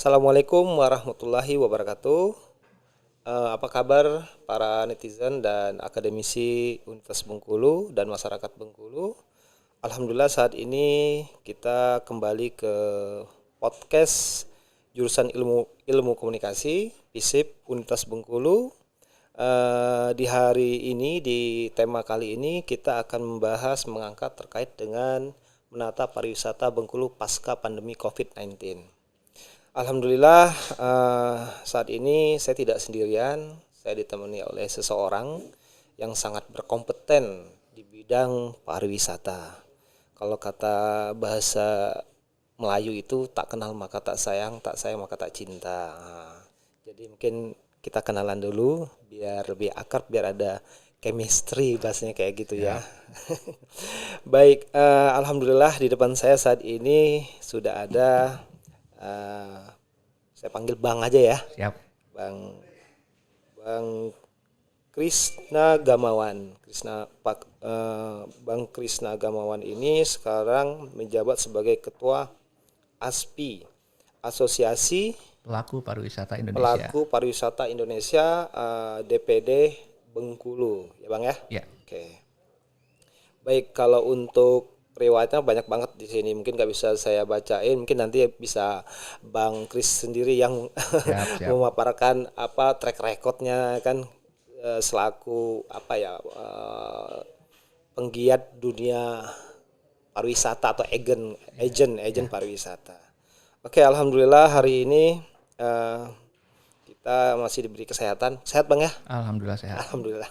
Assalamualaikum warahmatullahi wabarakatuh. Apa kabar para netizen dan akademisi Universitas Bengkulu dan masyarakat Bengkulu? Alhamdulillah saat ini kita kembali ke podcast jurusan ilmu komunikasi FISIP Universitas Bengkulu. Di hari ini di tema kali ini kita akan mengangkat terkait dengan menata pariwisata Bengkulu pasca pandemi COVID-19. Alhamdulillah saat ini saya tidak sendirian, saya ditemani oleh seseorang yang sangat berkompeten di bidang pariwisata. Kalau kata bahasa Melayu itu tak kenal maka tak sayang maka tak cinta. Jadi mungkin kita kenalan dulu biar lebih akrab, biar ada chemistry bahasanya kayak gitu ya. Baik, alhamdulillah di depan saya saat ini sudah ada saya panggil Bang aja ya. Siap. Bang Bang Krisna Gamawan. Bang Krisna Gamawan ini sekarang menjabat sebagai Ketua ASPI, Asosiasi Pelaku Pariwisata Indonesia, DPD Bengkulu, ya Bang ya? Ya. Oke. Baik, kalau untuk riwayatnya banyak banget di sini, mungkin nggak bisa saya bacain, mungkin nanti bisa Bang Kris sendiri yang Siap. memaparkan apa track recordnya kan, selaku apa ya, penggiat dunia pariwisata atau agent pariwisata. Oke, alhamdulillah hari ini kita masih diberi kesehatan. Sehat Bang ya? Alhamdulillah sehat. Alhamdulillah.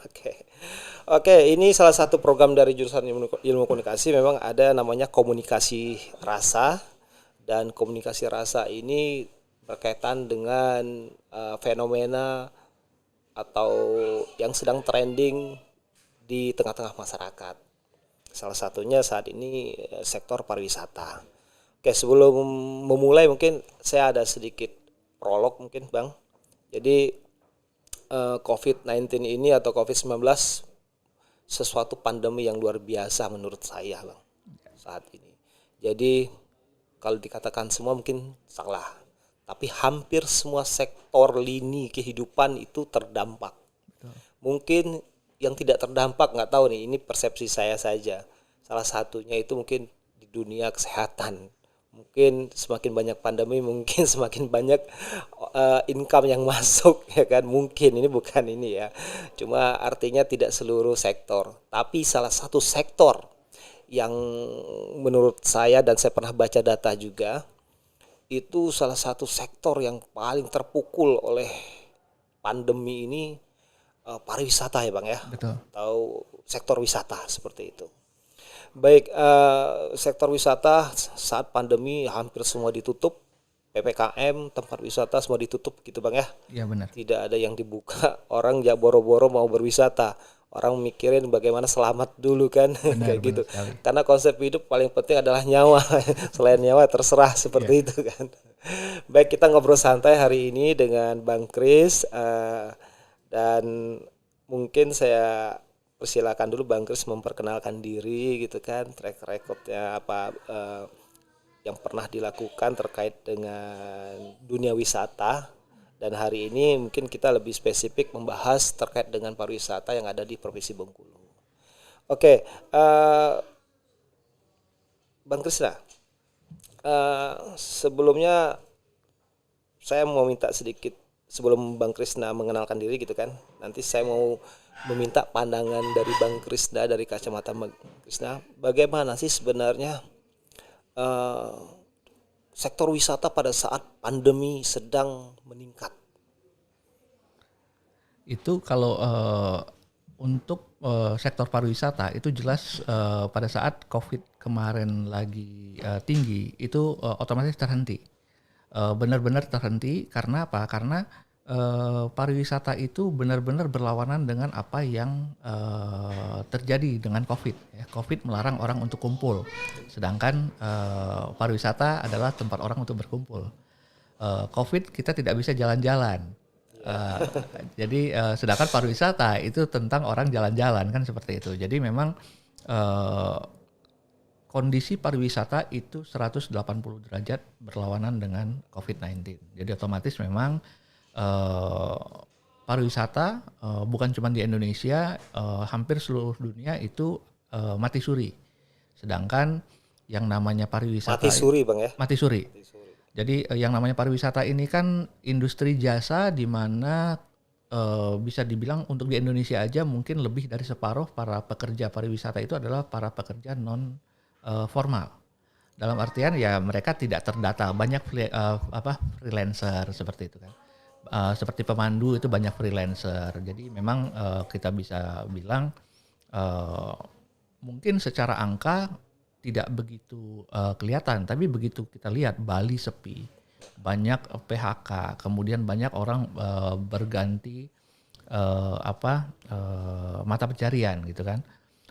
Oke, ini salah satu program dari jurusan ilmu komunikasi, memang ada namanya komunikasi rasa, dan komunikasi rasa ini berkaitan dengan fenomena atau yang sedang trending di tengah-tengah masyarakat. Salah satunya saat ini sektor pariwisata. Oke, sebelum memulai mungkin saya ada sedikit prolog mungkin Bang. Jadi COVID-19 ini atau COVID-19 sesuatu pandemi yang luar biasa menurut saya Bang saat ini. Jadi kalau dikatakan semua mungkin salah, tapi hampir semua sektor lini kehidupan itu terdampak. Mungkin yang tidak terdampak nggak tahu nih, ini persepsi saya saja. Salah satunya itu mungkin di dunia kesehatan. Mungkin semakin banyak pandemi, mungkin semakin banyak income yang masuk, ya kan, mungkin ini bukan ini ya, cuma artinya tidak seluruh sektor, tapi salah satu sektor yang menurut saya, dan saya pernah baca data juga, itu salah satu sektor yang paling terpukul oleh pandemi ini, pariwisata ya Bang ya. Betul. Atau sektor wisata seperti itu. Baik, sektor wisata saat pandemi hampir semua ditutup, PPKM, tempat wisata semua ditutup gitu Bang ya. Iya benar. Tidak ada yang dibuka, orang ya boro-boro mau berwisata. Orang mikirin bagaimana selamat dulu kan, kayak gitu. Sekali. Karena konsep hidup paling penting adalah nyawa. Selain nyawa terserah seperti itu kan. Baik, kita ngobrol santai hari ini dengan Bang Kris, dan mungkin saya persilakan dulu Bang Kris memperkenalkan diri gitu kan, track recordnya apa yang pernah dilakukan terkait dengan dunia wisata, dan hari ini mungkin kita lebih spesifik membahas terkait dengan pariwisata yang ada di Provinsi Bengkulu. Oke, Bang Kris lah, sebelumnya saya mau minta sedikit sebelum Bang Krisna mengenalkan diri gitu kan. Nanti saya mau meminta pandangan dari Bang Krisna, dari kacamata Bang Krisna, bagaimana sih sebenarnya sektor wisata pada saat pandemi sedang meningkat? Itu kalau untuk sektor pariwisata itu jelas pada saat COVID kemarin lagi tinggi itu otomatis terhenti. Benar-benar terhenti karena apa? Karena pariwisata itu benar-benar berlawanan dengan apa yang terjadi dengan COVID. Ya, COVID melarang orang untuk kumpul, sedangkan pariwisata adalah tempat orang untuk berkumpul. COVID kita tidak bisa jalan-jalan. Jadi sedangkan pariwisata itu tentang orang jalan-jalan kan seperti itu. Jadi memang kondisi pariwisata itu 180 derajat berlawanan dengan COVID-19. Jadi otomatis memang pariwisata bukan cuma di Indonesia, hampir seluruh dunia itu mati suri. Sedangkan yang namanya pariwisata Mati suri Bang ya. mati suri. Mati suri. Jadi yang namanya pariwisata ini kan industri jasa di mana bisa dibilang untuk di Indonesia aja mungkin lebih dari separuh para pekerja pariwisata itu adalah para pekerja non formal. Dalam artian ya mereka tidak terdata, banyak freelancer seperti itu kan. Seperti pemandu itu banyak freelancer. Jadi memang kita bisa bilang mungkin secara angka tidak begitu kelihatan, tapi begitu kita lihat Bali sepi, banyak PHK, kemudian banyak orang berganti mata pencarian gitu kan.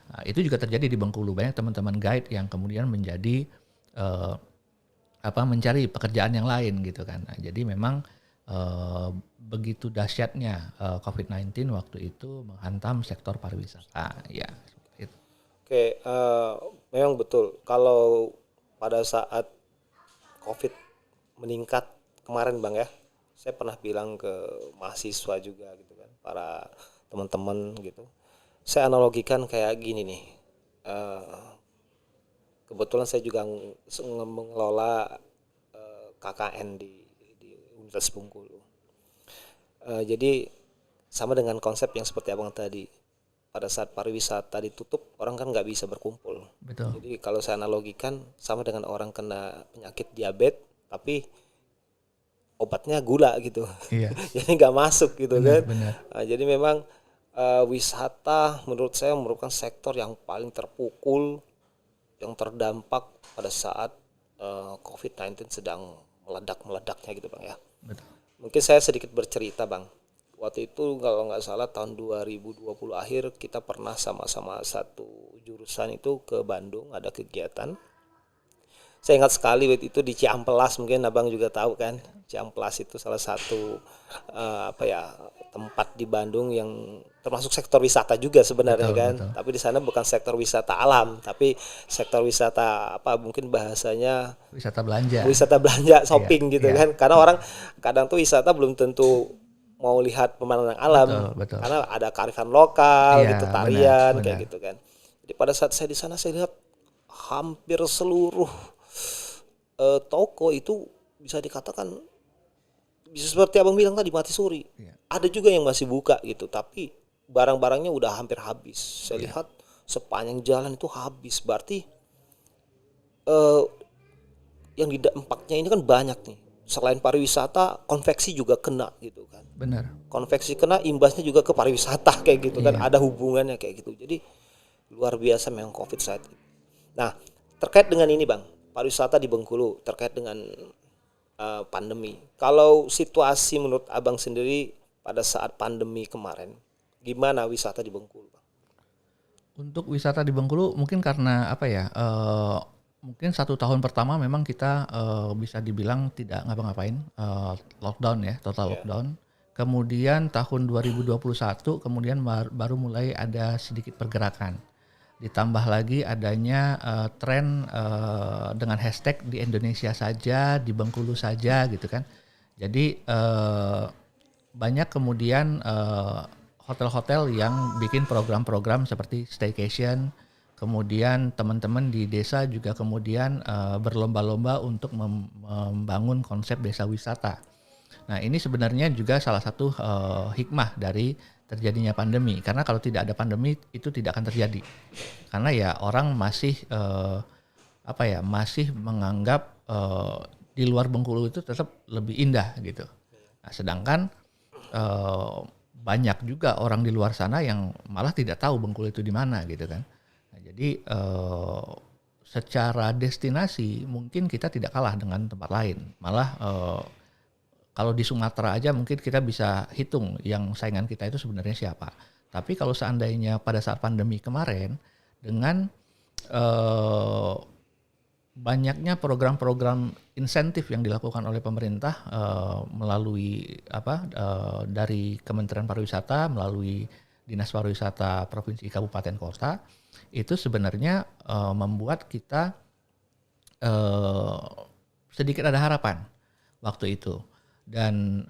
Nah, itu juga terjadi di Bengkulu, banyak teman-teman guide yang kemudian menjadi mencari pekerjaan yang lain gitu kan. Nah, jadi memang begitu dahsyatnya COVID-19 waktu itu menghantam sektor pariwisata ya. Oke, memang betul. Kalau pada saat COVID meningkat kemarin Bang ya, saya pernah bilang ke mahasiswa juga gitu kan, para teman-teman gitu. Saya analogikan kayak gini nih. Kebetulan saya juga mengelola KKN di Universitas Bengkulu. Jadi sama dengan konsep yang seperti abang tadi. Pada saat pariwisata ditutup, orang kan nggak bisa berkumpul. Betul. Jadi kalau saya analogikan sama dengan orang kena penyakit diabetes, tapi obatnya gula gitu. Iya. Jadi nggak masuk gitu kan. Benar. Nah, jadi memang wisata menurut saya merupakan sektor yang paling terpukul, yang terdampak pada saat COVID-19 sedang meledak-meledaknya gitu Bang ya. Betul. Mungkin saya sedikit bercerita Bang. Waktu itu kalau nggak salah tahun 2020 akhir kita pernah sama-sama satu jurusan itu ke Bandung, ada kegiatan. Saya ingat sekali waktu itu di Ciamplas, mungkin abang juga tahu kan. Ciamplas itu salah satu tempat di Bandung yang termasuk sektor wisata juga sebenarnya Betul, kan. betul. Tapi di sana bukan sektor wisata alam, tapi sektor wisata mungkin bahasanya Wisata belanja. wisata belanja, shopping gitu iya. kan. Karena orang kadang tuh wisata belum tentu mau lihat pemandangan alam, Betul. karena ada kearifan lokal Iya, gitu, tarian benar. kayak gitu kan. Jadi pada saat saya di sana saya lihat hampir seluruh toko itu bisa dikatakan bisa seperti abang bilang tadi mati suri. Iya. Ada juga yang masih buka gitu, tapi barang-barangnya udah hampir habis. Saya lihat sepanjang jalan itu habis. Berarti yang di dampaknya ini kan banyak nih. Selain pariwisata, konveksi juga kena gitu kan. Benar. Konveksi kena, imbasnya juga ke pariwisata kayak gitu kan. Iya. Ada hubungannya kayak gitu. Jadi luar biasa memang COVID saat ini. Nah, terkait dengan ini Bang, pariwisata di Bengkulu terkait dengan pandemi. Kalau situasi menurut abang sendiri pada saat pandemi kemarin, gimana wisata di Bengkulu Bang? Untuk wisata di Bengkulu mungkin karena mungkin 1 tahun pertama memang kita bisa dibilang tidak ngapa-ngapain, lockdown ya, total lockdown. Kemudian tahun 2021 kemudian baru mulai ada sedikit pergerakan. Ditambah lagi adanya tren dengan hashtag di Indonesia saja, di Bengkulu saja gitu kan. Jadi banyak kemudian hotel-hotel yang bikin program-program seperti staycation. Kemudian teman-teman di desa juga kemudian berlomba-lomba untuk membangun konsep desa wisata. Nah ini sebenarnya juga salah satu hikmah dari terjadinya pandemi. Karena kalau tidak ada pandemi itu tidak akan terjadi. Karena ya orang masih masih menganggap di luar Bengkulu itu tetap lebih indah gitu. Nah, sedangkan banyak juga orang di luar sana yang malah tidak tahu Bengkulu itu di mana gitu kan. Nah, jadi secara destinasi mungkin kita tidak kalah dengan tempat lain. Malah kalau di Sumatera aja mungkin kita bisa hitung yang saingan kita itu sebenarnya siapa. Tapi kalau seandainya pada saat pandemi kemarin dengan banyaknya program-program insentif yang dilakukan oleh pemerintah melalui dari Kementerian Pariwisata, melalui Dinas Pariwisata Provinsi Kabupaten Kota, itu sebenarnya membuat kita eh, sedikit ada harapan waktu itu. Dan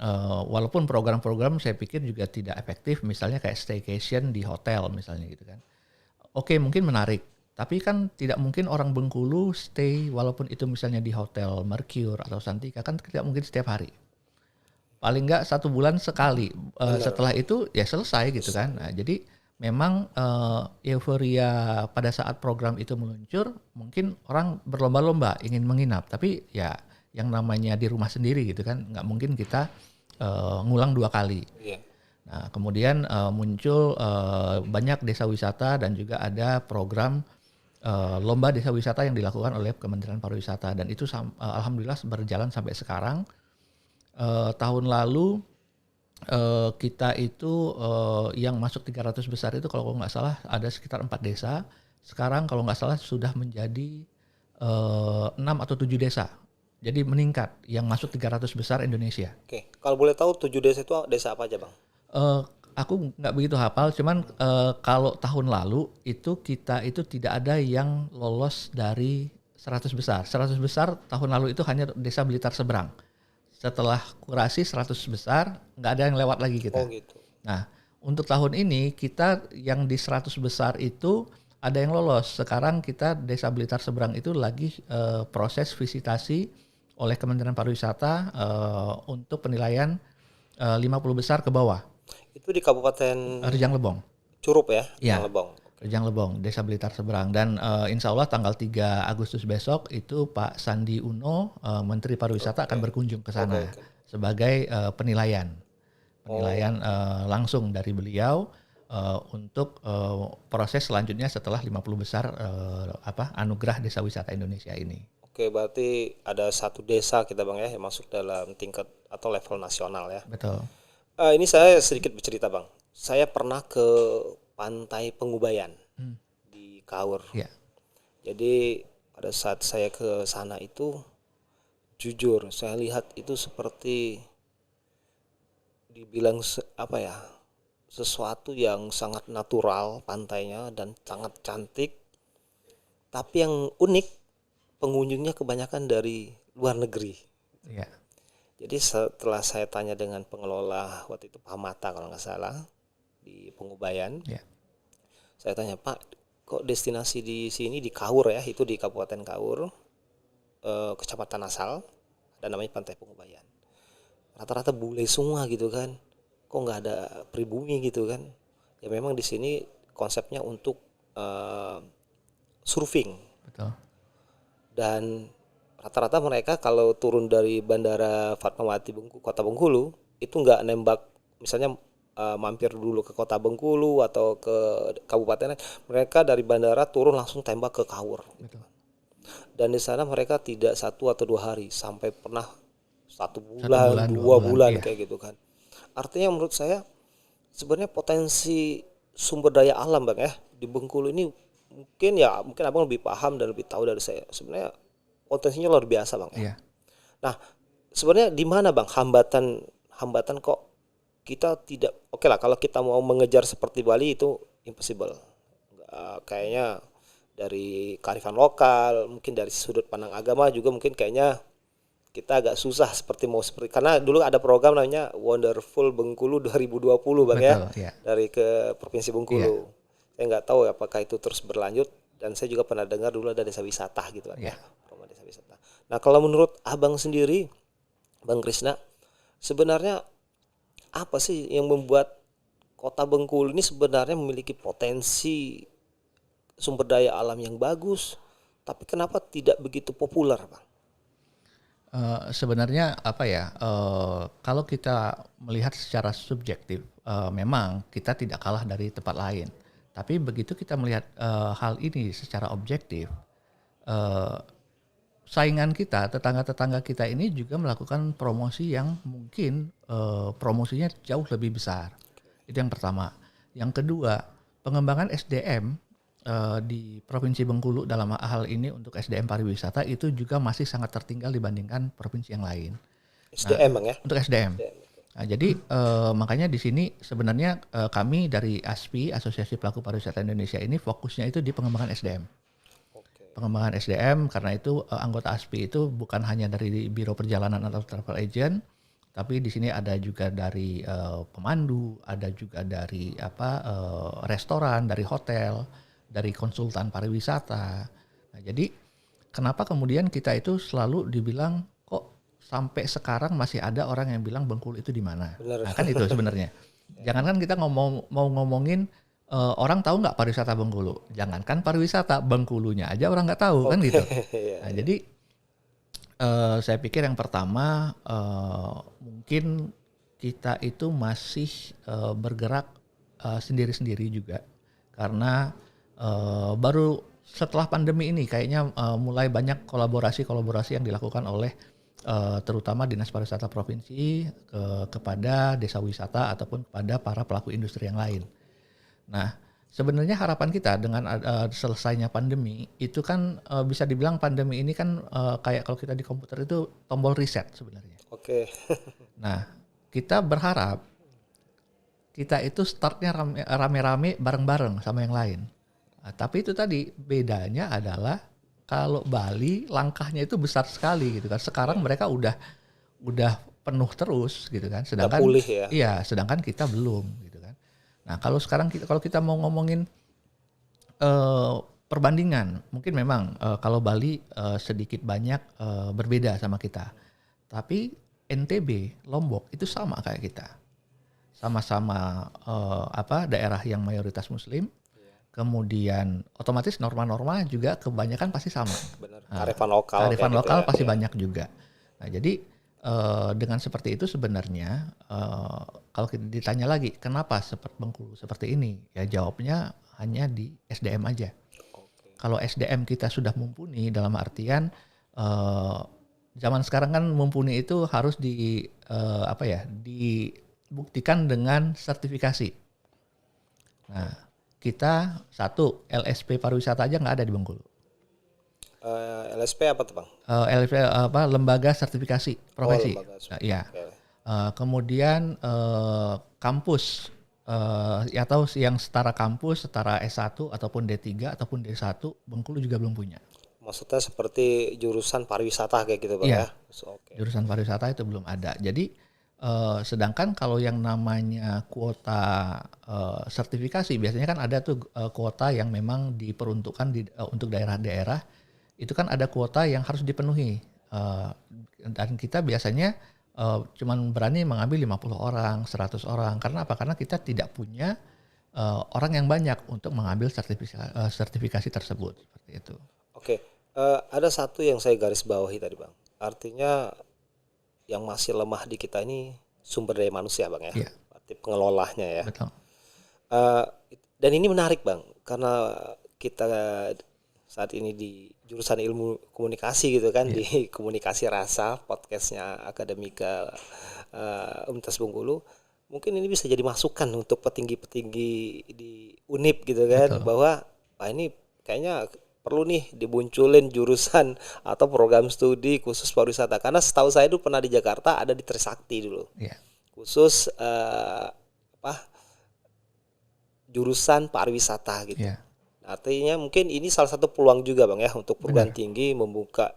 walaupun program-program saya pikir juga tidak efektif, misalnya kayak staycation di hotel misalnya gitu kan. Oke, mungkin menarik, tapi kan tidak mungkin orang Bengkulu stay walaupun itu misalnya di hotel Mercure atau Santika, kan tidak mungkin setiap hari. Paling nggak 1 bulan sekali. Setelah itu ya selesai gitu kan. Nah, jadi memang euforia pada saat program itu meluncur, mungkin orang berlomba-lomba ingin menginap, tapi ya yang namanya di rumah sendiri gitu kan, nggak mungkin kita ngulang 2 kali. Iya. Nah, kemudian muncul banyak desa wisata dan juga ada program lomba desa wisata yang dilakukan oleh Kementerian Pariwisata, dan itu alhamdulillah berjalan sampai sekarang. Tahun lalu kita itu yang masuk 300 besar itu kalau nggak salah ada sekitar 4 desa. Sekarang kalau nggak salah sudah menjadi 6 atau 7 desa. Jadi meningkat yang masuk 300 besar Indonesia. Oke, kalau boleh tahu 7 desa itu desa apa aja Bang? Aku nggak begitu hafal, cuman kalau tahun lalu itu kita itu tidak ada yang lolos dari 100 besar. 100 besar tahun lalu itu hanya desa Blitar Seberang. Setelah kurasi 100 besar, nggak ada yang lewat lagi kita. Oh gitu. Nah, untuk tahun ini kita yang di 100 besar itu ada yang lolos. Sekarang kita desa Blitar Seberang itu lagi proses visitasi oleh Kementerian Pariwisata untuk penilaian 50 besar ke bawah. Itu di Kabupaten Rejang Lebong. Curup ya? Iya. Rejang Lebong. Rejang Lebong, Desa Blitar Seberang. Dan insya Allah tanggal 3 Agustus besok itu Pak Sandi Uno, Menteri Pariwisata akan berkunjung ke sana sebagai penilaian langsung dari beliau untuk proses selanjutnya setelah 50 besar anugerah Desa Wisata Indonesia ini. Oke, berarti ada 1 desa kita Bang ya yang masuk dalam tingkat atau level nasional ya. Betul. Ini saya sedikit bercerita Bang. Saya pernah ke Pantai Pengubayan di Kaur. Ya. Jadi pada saat saya ke sana itu, jujur saya lihat itu seperti dibilang sesuatu yang sangat natural pantainya dan sangat cantik. Tapi yang unik, pengunjungnya kebanyakan dari luar negeri. Ya. Jadi setelah saya tanya dengan pengelola waktu itu Pak Mata kalau nggak salah di Pengubayan, Ya. saya tanya Pak, kok destinasi di sini di Kaur ya, itu di Kabupaten Kaur, Kecamatan Asal, ada namanya Pantai Pengubayan. Rata-rata bule semua gitu kan, kok nggak ada pribumi gitu kan? Ya memang di sini konsepnya untuk surfing. Betul. Dan rata-rata mereka kalau turun dari Bandara Fatmawati Kota Bengkulu itu nggak nembak, misalnya mampir dulu ke Kota Bengkulu atau ke kabupaten, mereka dari bandara turun langsung tembak ke Kaur. Betul. Dan di sana mereka tidak 1 atau 2 hari, sampai pernah 1 bulan, bulan, 2 2 bulan iya. kayak gitu kan. Artinya menurut saya sebenarnya potensi sumber daya alam Bang ya di Bengkulu ini mungkin Abang lebih paham dan lebih tahu dari saya. Sebenarnya potensinya luar biasa Bang ya. Iya. Nah, sebenarnya di mana Bang hambatan kok kita tidak, oke lah kalau kita mau mengejar seperti Bali itu impossible. Kayaknya dari kearifan lokal, mungkin dari sudut pandang agama juga mungkin kayaknya kita agak susah karena dulu ada program namanya Wonderful Bengkulu 2020 Bang. Betul, ya. Dari ke Provinsi Bengkulu. Saya nggak tahu apakah itu terus berlanjut, dan saya juga pernah dengar dulu ada desa wisata gitu kan. Ya. Program desa wisata. Nah, kalau menurut Abang sendiri Bang Krisna, sebenarnya apa sih yang membuat Kota Bengkulu ini sebenarnya memiliki potensi sumber daya alam yang bagus, tapi kenapa tidak begitu populer, Bang? Sebenarnya kalau kita melihat secara subjektif, memang kita tidak kalah dari tempat lain. Tapi begitu kita melihat hal ini secara objektif, saingan kita, tetangga-tetangga kita ini juga melakukan promosi yang mungkin promosinya jauh lebih besar. Itu yang pertama. Yang kedua, pengembangan SDM di Provinsi Bengkulu dalam hal ini untuk SDM pariwisata itu juga masih sangat tertinggal dibandingkan provinsi yang lain. SDM Bang ya? Untuk SDM. Nah, jadi makanya di sini sebenarnya kami dari ASPI, Asosiasi Pelaku Pariwisata Indonesia ini fokusnya itu di pengembangan SDM. Oke. Pengembangan SDM karena itu anggota ASPI itu bukan hanya dari Biro Perjalanan atau Travel Agent, tapi di sini ada juga dari pemandu, ada juga dari restoran, dari hotel, dari konsultan pariwisata. Nah, jadi kenapa kemudian kita itu selalu dibilang kok sampai sekarang masih ada orang yang bilang Bengkulu itu di mana? Benar. Nah, kan itu sebenarnya. Jangankan kita mau ngomongin orang tahu nggak pariwisata Bengkulu? Jangankan pariwisata, Bengkulunya aja orang nggak tahu kan gitu. Iya, Nah, iya. jadi saya pikir yang pertama mungkin kita itu masih bergerak sendiri-sendiri juga karena baru setelah pandemi ini kayaknya mulai banyak kolaborasi yang dilakukan oleh terutama Dinas Pariwisata Provinsi kepada desa wisata ataupun kepada para pelaku industri yang lain. Nah, sebenarnya harapan kita dengan selesainya pandemi itu kan bisa dibilang pandemi ini kan kayak kalau kita di komputer itu tombol reset sebenarnya. Oke. Nah, kita berharap kita itu startnya rame-rame bareng-bareng sama yang lain. Nah, tapi itu tadi bedanya adalah kalau Bali langkahnya itu besar sekali gitu kan. Sekarang mereka udah penuh terus gitu kan. Udah Sedangkan pulih ya. iya, sedangkan kita belum gitu kan. Nah, kalau kita mau ngomongin eh, perbandingan, mungkin memang kalau Bali sedikit banyak berbeda sama kita. Tapi NTB, Lombok itu sama kayak kita. Sama-sama daerah yang mayoritas muslim. Kemudian otomatis norma-norma juga kebanyakan pasti sama. Benar. Nah, Kearifan lokal kearifan kayak gitu lokal ya. pasti Iya. banyak juga. Nah, jadi dengan seperti itu sebenarnya kalau kita ditanya lagi kenapa seperti Bengkulu seperti ini, ya jawabnya hanya di SDM aja. Oke. Kalau SDM kita sudah mumpuni dalam artian zaman sekarang kan mumpuni itu harus dibuktikan dengan sertifikasi. Nah, kita satu LSP pariwisata aja nggak ada di Bengkulu. LSP apa tuh, Bang? LSP lembaga sertifikasi Oh, profesi. lembaga Nah, iya. Oke. Kemudian kampus atau yang setara kampus, setara S1 ataupun D3 ataupun D1 Bengkulu juga belum punya. Maksudnya seperti jurusan pariwisata kayak gitu, Bang Iya. ya? Oke. Jurusan pariwisata itu belum ada. Jadi sedangkan kalau yang namanya kuota sertifikasi biasanya kan ada tuh kuota yang memang diperuntukkan untuk daerah-daerah itu kan ada kuota yang harus dipenuhi dan kita biasanya cuman berani mengambil 50 orang, 100 orang. Karena apa? Karena kita tidak punya orang yang banyak untuk mengambil sertifikasi tersebut seperti itu. Oke. Ada satu yang saya garis bawahi tadi, Bang. Artinya yang masih lemah di kita ini sumber daya manusia, Bang ya. Iya, Berarti pengelolanya ya. betul. Eh, dan ini menarik, Bang, karena kita saat ini di jurusan ilmu komunikasi gitu kan, Iya, di komunikasi rasa podcastnya Akademika Universitas Bengkulu. Mungkin ini bisa jadi masukan untuk petinggi-petinggi di UNIP gitu kan, betul. bahwa ini kayaknya perlu nih dimunculin jurusan atau program studi khusus pariwisata. Karena setahu saya itu pernah di Jakarta ada di Trisakti dulu, Iya, khusus jurusan pariwisata gitu. iya, Artinya mungkin ini salah satu peluang juga, Bang ya, untuk perguruan benar. tinggi membuka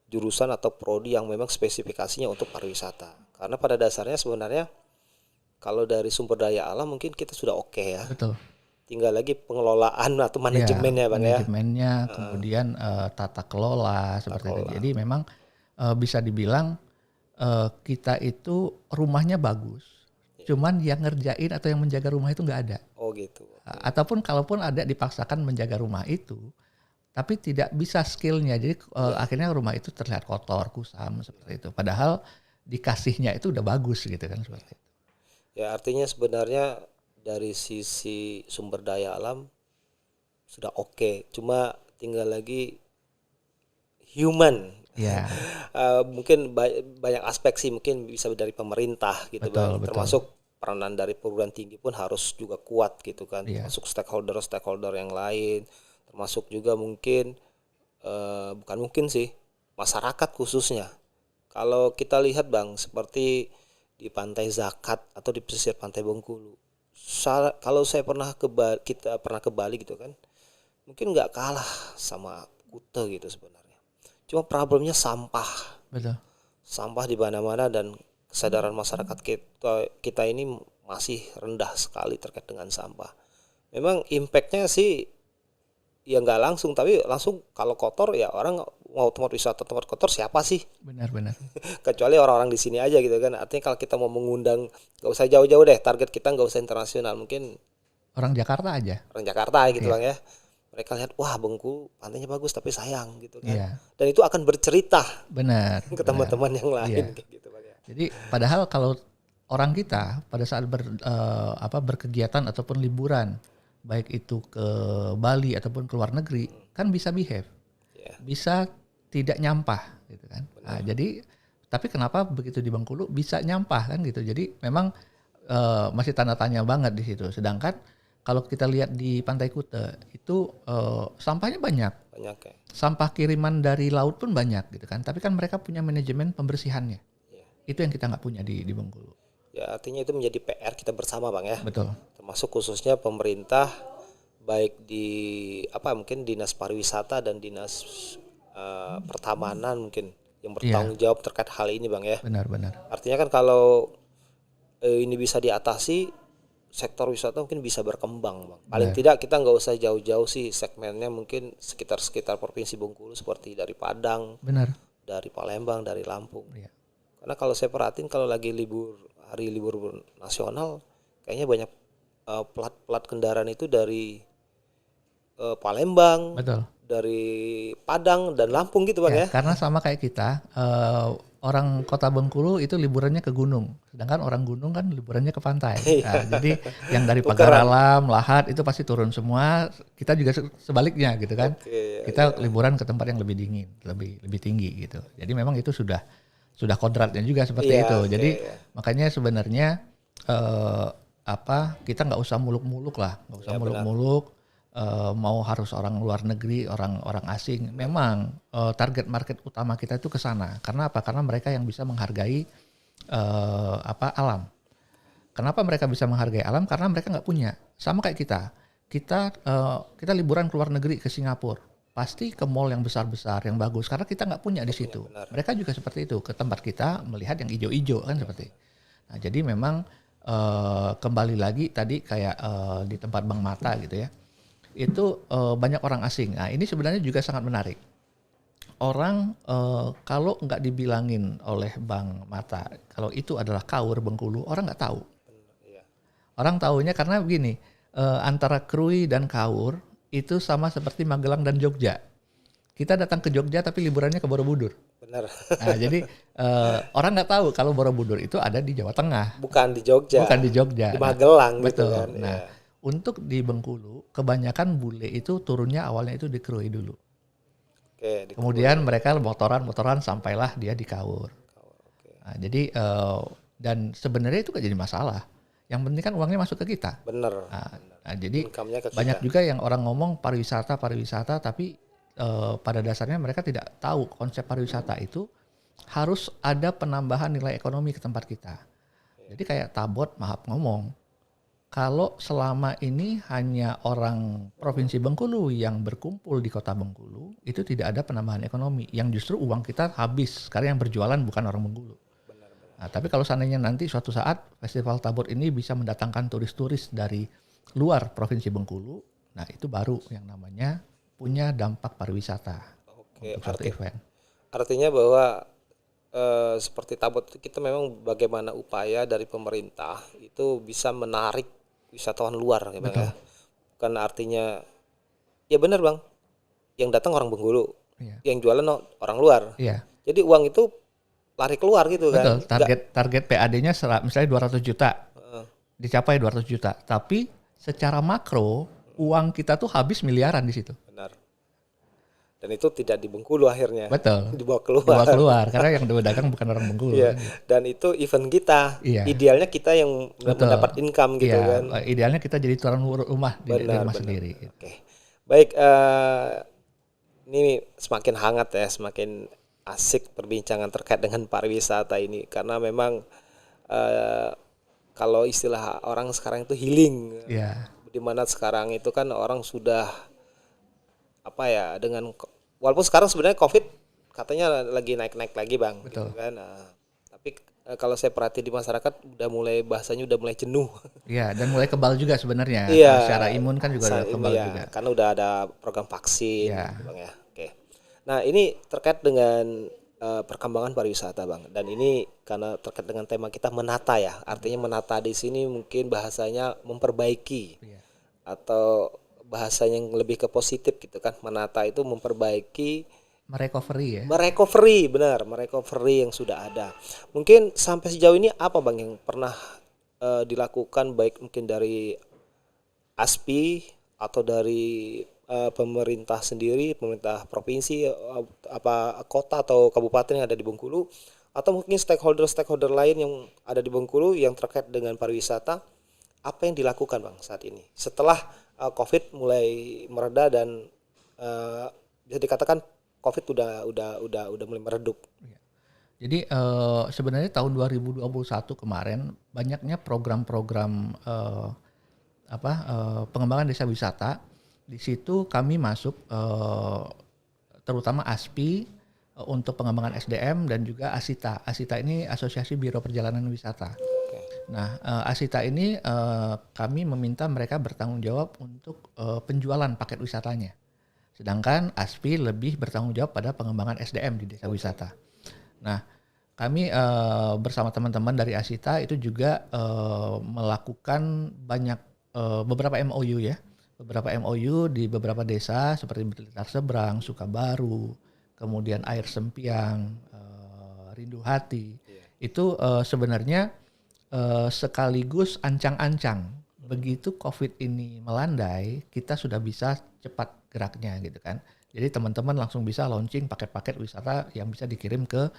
jurusan atau prodi yang memang spesifikasinya untuk pariwisata. Karena pada dasarnya sebenarnya kalau dari sumber daya alam mungkin kita sudah oke ya. Betul. Tinggal lagi pengelolaan atau Ya, manajemennya, Bang ya. manajemennya, kemudian tata kelola Tak seperti itu. kelola. Jadi memang bisa dibilang kita itu rumahnya bagus, cuman yang ngerjain atau yang menjaga rumah itu nggak ada. Oh gitu. Ataupun kalaupun ada dipaksakan menjaga rumah itu, tapi tidak bisa skillnya. Jadi akhirnya rumah itu terlihat kotor, kusam seperti itu. Padahal dikasihnya itu udah bagus gitu kan seperti itu. Ya artinya sebenarnya dari sisi sumber daya alam sudah oke. Cuma tinggal lagi human. Ya, Mungkin banyak aspek sih, mungkin bisa dari pemerintah gitu, betul, Bang. betul. Termasuk peranan dari perguruan tinggi pun harus juga kuat gitu kan. Iya, Termasuk stakeholder yang lain. Termasuk juga mungkin bukan mungkin sih, masyarakat khususnya. Kalau kita lihat, Bang, seperti di pantai Zakat atau di pesisir pantai Bengkulu. Kalau saya kita pernah ke Bali gitu kan, mungkin nggak kalah sama Kuta gitu sebenarnya. Cuma problemnya sampah. Betul. Sampah di mana-mana dan kesadaran masyarakat kita ini masih rendah sekali terkait dengan sampah. Memang impactnya sih ya nggak langsung, tapi langsung kalau kotor ya orang mau tempat wisata tempat kotor siapa sih? Benar. Kecuali orang-orang di sini aja gitu kan. Artinya kalau kita mau mengundang nggak usah jauh-jauh deh, target kita nggak usah internasional, mungkin Orang Jakarta aja. orang Jakarta gitu Iya. Bang ya. Mereka lihat wah Bengkulu pantainya bagus tapi sayang gitu kan. Iya. Dan itu akan bercerita Benar. ke teman-teman yang lain Iya. kayak gitu Bang ya. Jadi padahal kalau orang kita pada saat berkegiatan ataupun liburan, baik itu ke Bali ataupun ke luar negeri, kan bisa behave, Ya. bisa tidak nyampah gitu kan. Nah, jadi tapi kenapa begitu di Bengkulu bisa nyampah kan gitu. Jadi memang masih tanda tanya banget di situ. Sedangkan kalau kita lihat di Pantai Kuta itu sampahnya banyak. Banyak ya. Sampah kiriman dari laut pun banyak gitu kan. Tapi kan mereka punya manajemen pembersihannya. Ya. Itu yang kita nggak punya di Bengkulu. Ya artinya itu menjadi PR kita bersama Bang ya. Betul. Termasuk khususnya pemerintah baik di mungkin dinas pariwisata dan dinas pertamanan mungkin yang bertanggung jawab terkait hal ini Bang ya. Benar. Artinya kan kalau ini bisa diatasi, sektor wisata mungkin bisa berkembang Bang. Paling tidak kita nggak usah jauh-jauh sih, segmennya mungkin sekitar Provinsi Bengkulu seperti dari Padang, Benar. dari Palembang, dari Lampung. Iya. Karena kalau saya perhatiin kalau lagi hari libur nasional, kayaknya banyak plat kendaraan itu dari Palembang, Betul. dari Padang dan Lampung gitu Bang ya. Karena sama kayak kita, orang kota Bengkulu itu liburannya ke gunung, sedangkan orang gunung kan liburannya ke pantai. Nah, jadi yang dari Pagar Alam, Lahat itu pasti turun semua. Kita juga sebaliknya gitu kan. Oke, Kita liburan ke tempat yang lebih dingin, lebih tinggi gitu. Jadi memang itu sudah kodratnya juga seperti Iya, itu. oke, Jadi iya. makanya sebenarnya kita nggak usah muluk-muluk lah, nggak usah muluk-muluk. Mau harus orang luar negeri, orang asing. Memang target market utama kita itu ke sana. Karena apa? Karena mereka yang bisa menghargai alam. Kenapa mereka bisa menghargai alam? Karena mereka nggak punya. Sama kayak kita. Kita liburan ke luar negeri ke Singapura. Pasti ke mall yang besar-besar, yang bagus. Karena kita nggak punya di situ. Mereka juga seperti itu. Ke tempat kita melihat yang hijau-hijau kan seperti. Nah, jadi memang kembali lagi tadi kayak di tempat Bang Mata gitu ya. Itu banyak orang asing. Nah, ini sebenarnya juga sangat menarik. Orang kalau nggak dibilangin oleh Bang Mata, kalau itu adalah Kaur Bengkulu, orang nggak tahu. Orang tahunya karena begini, antara Krui dan Kaur itu sama seperti Magelang dan Jogja. Kita datang ke Jogja tapi liburannya ke Borobudur. Benar. Nah, jadi orang nggak tahu kalau Borobudur itu ada di Jawa Tengah. Bukan di Jogja. Bukan di Jogja. Di Magelang betul. gitu kan. Nah, untuk di Bengkulu, kebanyakan bule itu turunnya awalnya itu di Krui dulu. Oke, Kemudian mereka motoran sampailah dia di Kaur. Nah, jadi dan sebenarnya itu gak jadi masalah. Yang penting kan uangnya masuk ke kita. Bener. Nah, jadi Income-nya ke banyak kita. juga yang orang ngomong pariwisata, tapi pada dasarnya mereka tidak tahu konsep pariwisata itu harus ada penambahan nilai ekonomi ke tempat kita. Jadi kayak Tabot maaf ngomong, kalau selama ini hanya orang Provinsi Bengkulu yang berkumpul di kota Bengkulu, itu tidak ada penambahan ekonomi. Yang justru uang kita habis, karena yang berjualan bukan orang Bengkulu. Nah, tapi kalau seandainya nanti suatu saat Festival Tabot ini bisa mendatangkan turis-turis dari luar Provinsi Bengkulu, nah itu baru yang namanya punya dampak pariwisata untuk suatu event. Artinya bahwa seperti Tabot itu kita memang bagaimana upaya dari pemerintah itu bisa menarik wisatawan luar ya Bang ya. Bukan artinya ya benar Bang. Yang datang orang Bengkulu. Iya. Yang jualan orang luar. Iya. Jadi uang itu lari keluar gitu kan. Betul. Target PAD-nya misalnya 200 juta. Dicapai 200 juta. Tapi secara makro uang kita tuh habis miliaran di situ. Benar. Dan itu tidak di Bengkulu akhirnya. Betul. Dibawa keluar. Dibawa keluar karena yang dagang bukan orang Bengkulu. Iya. Dan itu event kita. Iya. Idealnya kita yang mendapat income gitu iya, kan. Idealnya kita jadi tuan rumah di rumah sendiri. Oke. Baik, ini semakin hangat ya, semakin asik perbincangan terkait dengan pariwisata ini karena memang eh, kalau istilah orang sekarang itu healing, Ya, di mana sekarang itu kan orang sudah apa ya dengan walaupun sekarang sebenarnya COVID katanya lagi naik-naik lagi bang, gitu betul. kan. Nah, tapi kalau saya perhati di masyarakat udah mulai bahasanya udah mulai jenuh. Ya, dan mulai kebal juga sebenarnya. Iya, Secara imun kan juga udah ini kebal ya juga. karena udah ada program vaksin, gitu Ya, bang ya. Oke. Nah ini terkait dengan perkembangan pariwisata bang, dan ini karena terkait dengan tema kita menata ya, artinya menata di sini mungkin bahasanya memperbaiki iya. atau bahasanya yang lebih ke positif gitu kan, menata itu memperbaiki, Merecovery ya. merecovery, benar, merecovery yang sudah ada. Mungkin sampai sejauh ini apa bang yang pernah dilakukan baik mungkin dari ASPI atau dari pemerintah sendiri, pemerintah provinsi, apa kota atau kabupaten yang ada di Bengkulu, atau mungkin stakeholder lain yang ada di Bengkulu yang terkait dengan pariwisata, apa yang dilakukan bang saat ini setelah COVID mulai mereda dan uh, bisa dikatakan COVID udah mulai meredup. Jadi sebenarnya tahun 2021 kemarin banyaknya program-program pengembangan desa wisata. Di situ kami masuk terutama ASPI untuk pengembangan SDM dan juga ASITA. ASITA ini Asosiasi Biro Perjalanan Wisata. Oke. Nah, ASITA ini kami meminta mereka bertanggung jawab untuk penjualan paket wisatanya. Sedangkan ASPI lebih bertanggung jawab pada pengembangan SDM di desa wisata. Nah, kami bersama teman-teman dari ASITA itu juga melakukan beberapa MOU ya. Beberapa MOU di beberapa desa seperti Blitar Seberang, Sukabaru, kemudian Air Sempiang, Rindu Hati. Itu sebenarnya sekaligus ancang-ancang. Begitu COVID ini melandai, kita sudah bisa cepat geraknya gitu kan. Jadi teman-teman langsung bisa launching paket-paket wisata yang bisa dikirim ke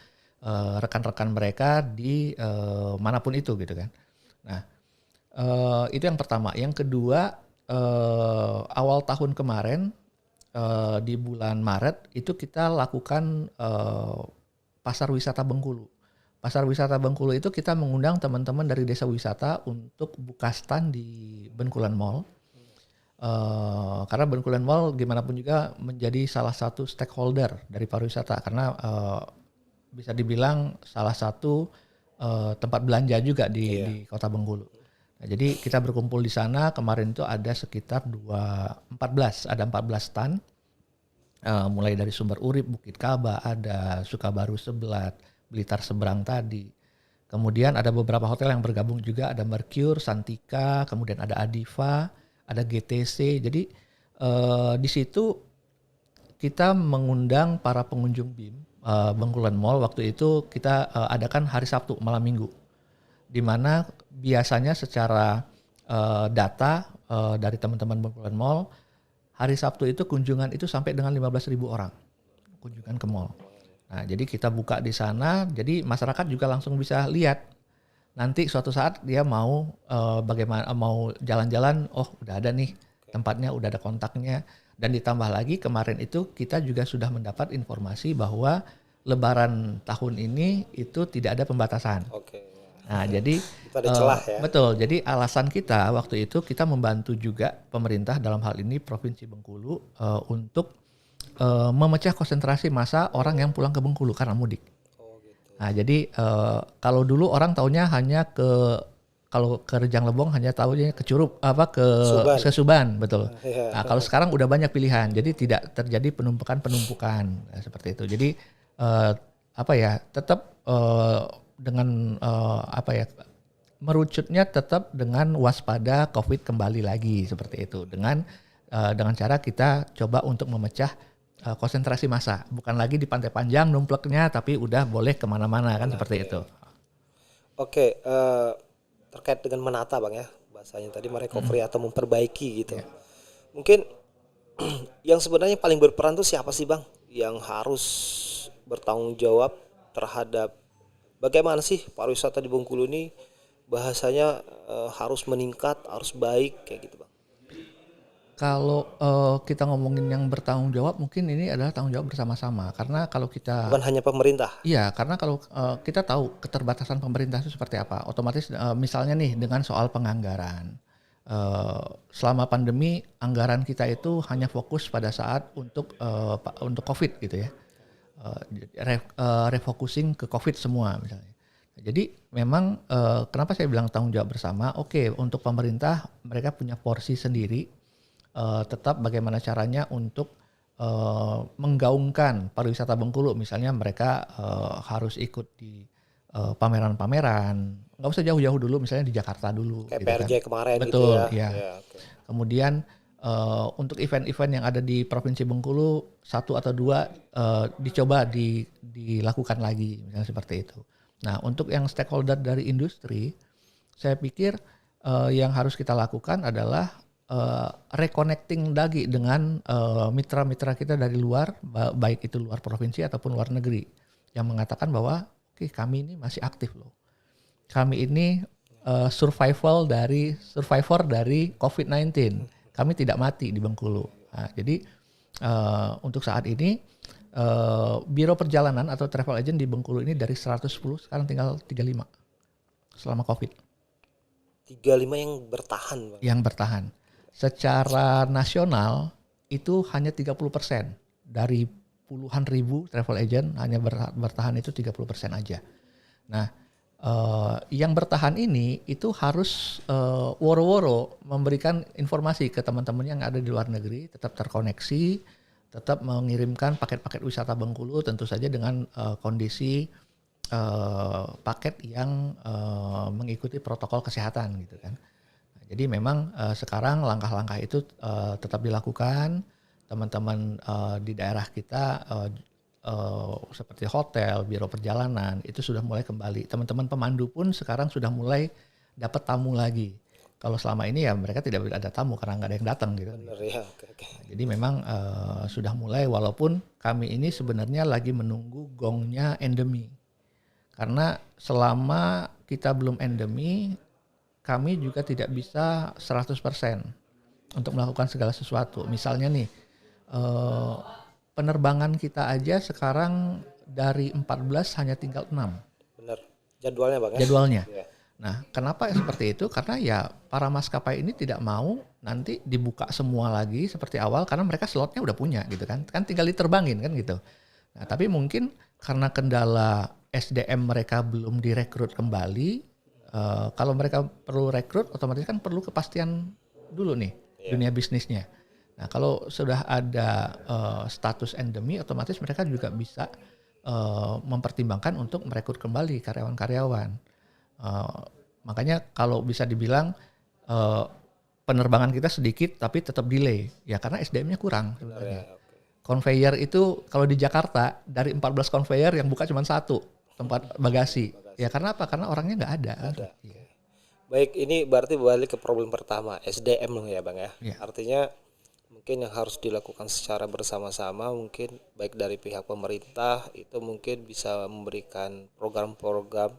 rekan-rekan mereka di manapun itu gitu kan. Nah, itu yang pertama. Yang kedua, awal tahun kemarin di bulan Maret itu kita lakukan pasar wisata Bengkulu. Pasar wisata Bengkulu itu kita mengundang teman-teman dari desa wisata untuk buka stand di Bengkulan Mall. Karena Bengkulan Mall gimana pun juga menjadi salah satu stakeholder dari pariwisata karena bisa dibilang salah satu tempat belanja juga di Kota Bengkulu. Nah, jadi kita berkumpul di sana kemarin itu ada sekitar 14 stand, mulai dari Sumber Urip, Bukit Kaba, ada Sukabaru Seblat, Blitar Seberang tadi. Kemudian ada beberapa hotel yang bergabung juga, ada Mercure, Santika, kemudian ada Adiva, ada GTC. Jadi di situ kita mengundang para pengunjung BIM Bengkulan Mall. Waktu itu kita adakan hari Sabtu malam Minggu, di mana biasanya secara data dari teman-teman Bengkulan Mall, hari Sabtu itu kunjungan itu sampai dengan 15.000 orang kunjungan ke mall. Nah, jadi kita buka di sana, jadi masyarakat juga langsung bisa lihat. Nanti suatu saat dia mau bagaimana mau jalan-jalan, oh udah ada nih tempatnya, udah ada kontaknya. Dan ditambah lagi kemarin itu kita juga sudah mendapat informasi bahwa Lebaran tahun ini itu tidak ada pembatasan. Oke. Nah, jadi Itu ada celah ya. betul. Jadi alasan kita waktu itu kita membantu juga pemerintah dalam hal ini Provinsi Bengkulu untuk memecah konsentrasi massa orang yang pulang ke Bengkulu karena mudik. Oh gitu. Nah, jadi kalau dulu orang taunya hanya kalau ke Rejang Lebong hanya taunya ke Curup Suban. ke Suban, betul. Iya. Nah, kalau sekarang udah banyak pilihan, jadi tidak terjadi penumpukan seperti itu. Jadi tetap dengan merucutnya tetap dengan waspada COVID kembali lagi seperti itu. Dengan cara kita coba untuk memecah konsentrasi massa, bukan lagi di Pantai Panjang numpleknya, tapi udah boleh kemana-mana kan seperti itu. Oke, terkait dengan menata bang ya, bahasanya tadi merecovery atau memperbaiki gitu. Mungkin yang sebenarnya paling berperan tuh siapa sih bang, yang harus bertanggung jawab terhadap bagaimana sih pariwisata di Bengkulu ini bahasanya harus meningkat, harus baik kayak gitu bang. Kalau kita ngomongin yang bertanggung jawab, mungkin ini adalah tanggung jawab bersama-sama. Karena kalau kita Bukan hanya pemerintah. Iya, karena kalau kita tahu keterbatasan pemerintah itu seperti apa, otomatis misalnya nih dengan soal penganggaran, selama pandemi anggaran kita itu hanya fokus pada saat untuk COVID gitu ya, refocusing ke COVID semua misalnya. Jadi memang kenapa saya bilang tanggung jawab bersama? Oke, untuk pemerintah mereka punya porsi sendiri, tetap bagaimana caranya untuk menggaungkan pariwisata Bengkulu, misalnya mereka harus ikut di pameran-pameran, nggak usah jauh-jauh dulu, misalnya di Jakarta dulu, Kayak gitu kan. PRJ kemarin gitu Betul, ya. ya. Ya, oke. Kemudian untuk event-event yang ada di Provinsi Bengkulu, 1 atau 2 dicoba dilakukan lagi, misalnya seperti itu. Nah, untuk yang stakeholder dari industri, saya pikir yang harus kita lakukan adalah reconnecting lagi dengan mitra-mitra kita dari luar, baik itu luar provinsi ataupun luar negeri, yang mengatakan bahwa oke, kami ini masih aktif loh. Kami ini survivor dari COVID-19. Kami tidak mati di Bengkulu. Nah, jadi untuk saat ini biro perjalanan atau travel agent di Bengkulu ini dari 110 sekarang tinggal 35 selama COVID. 35 yang bertahan, Bang. Yang bertahan. Secara nasional itu hanya 30% dari puluhan ribu travel agent, hanya bertahan itu 30% aja. Nah, yang bertahan ini itu harus woro-woro memberikan informasi ke teman-teman yang ada di luar negeri, tetap terkoneksi, tetap mengirimkan paket-paket wisata Bengkulu, tentu saja dengan kondisi paket yang mengikuti protokol kesehatan gitu kan. Nah, jadi memang sekarang langkah-langkah itu tetap dilakukan. Teman-teman di daerah kita seperti hotel, biro perjalanan itu sudah mulai kembali. Teman-teman pemandu pun sekarang sudah mulai dapat tamu lagi. Kalau selama ini ya mereka tidak ada tamu karena nggak ada yang datang gitu. Benar ya, oke. Jadi memang sudah mulai, walaupun kami ini sebenarnya lagi menunggu gongnya endemi. Karena selama kita belum endemi, kami juga tidak bisa 100% untuk melakukan segala sesuatu. Misalnya nih, penerbangan kita aja sekarang dari 14 hanya tinggal 6. Benar. Jadwalnya, Bang ya. Jadwalnya. Ya. Nah, kenapa seperti itu? Karena ya para maskapai ini tidak mau nanti dibuka semua lagi seperti awal, karena mereka slotnya udah punya gitu kan. Kan tinggal diterbangin kan gitu. Nah, tapi mungkin karena kendala SDM mereka belum direkrut kembali, kalau mereka perlu rekrut, otomatis kan perlu kepastian dulu nih dunia bisnisnya. Nah, kalau sudah ada status endemi, otomatis mereka juga bisa mempertimbangkan untuk merekrut kembali karyawan-karyawan. Makanya kalau bisa dibilang penerbangan kita sedikit tapi tetap delay ya karena SDM-nya kurang sebenarnya. Conveyor itu kalau di Jakarta dari 14 conveyor yang buka cuma 1 tempat bagasi. Ya karena apa? Karena orangnya nggak ada. Ya. Baik, ini berarti balik ke problem pertama, SDM loh ya, Bang ya. Ya. Artinya mungkin yang harus dilakukan secara bersama-sama, mungkin baik dari pihak pemerintah itu mungkin bisa memberikan program-program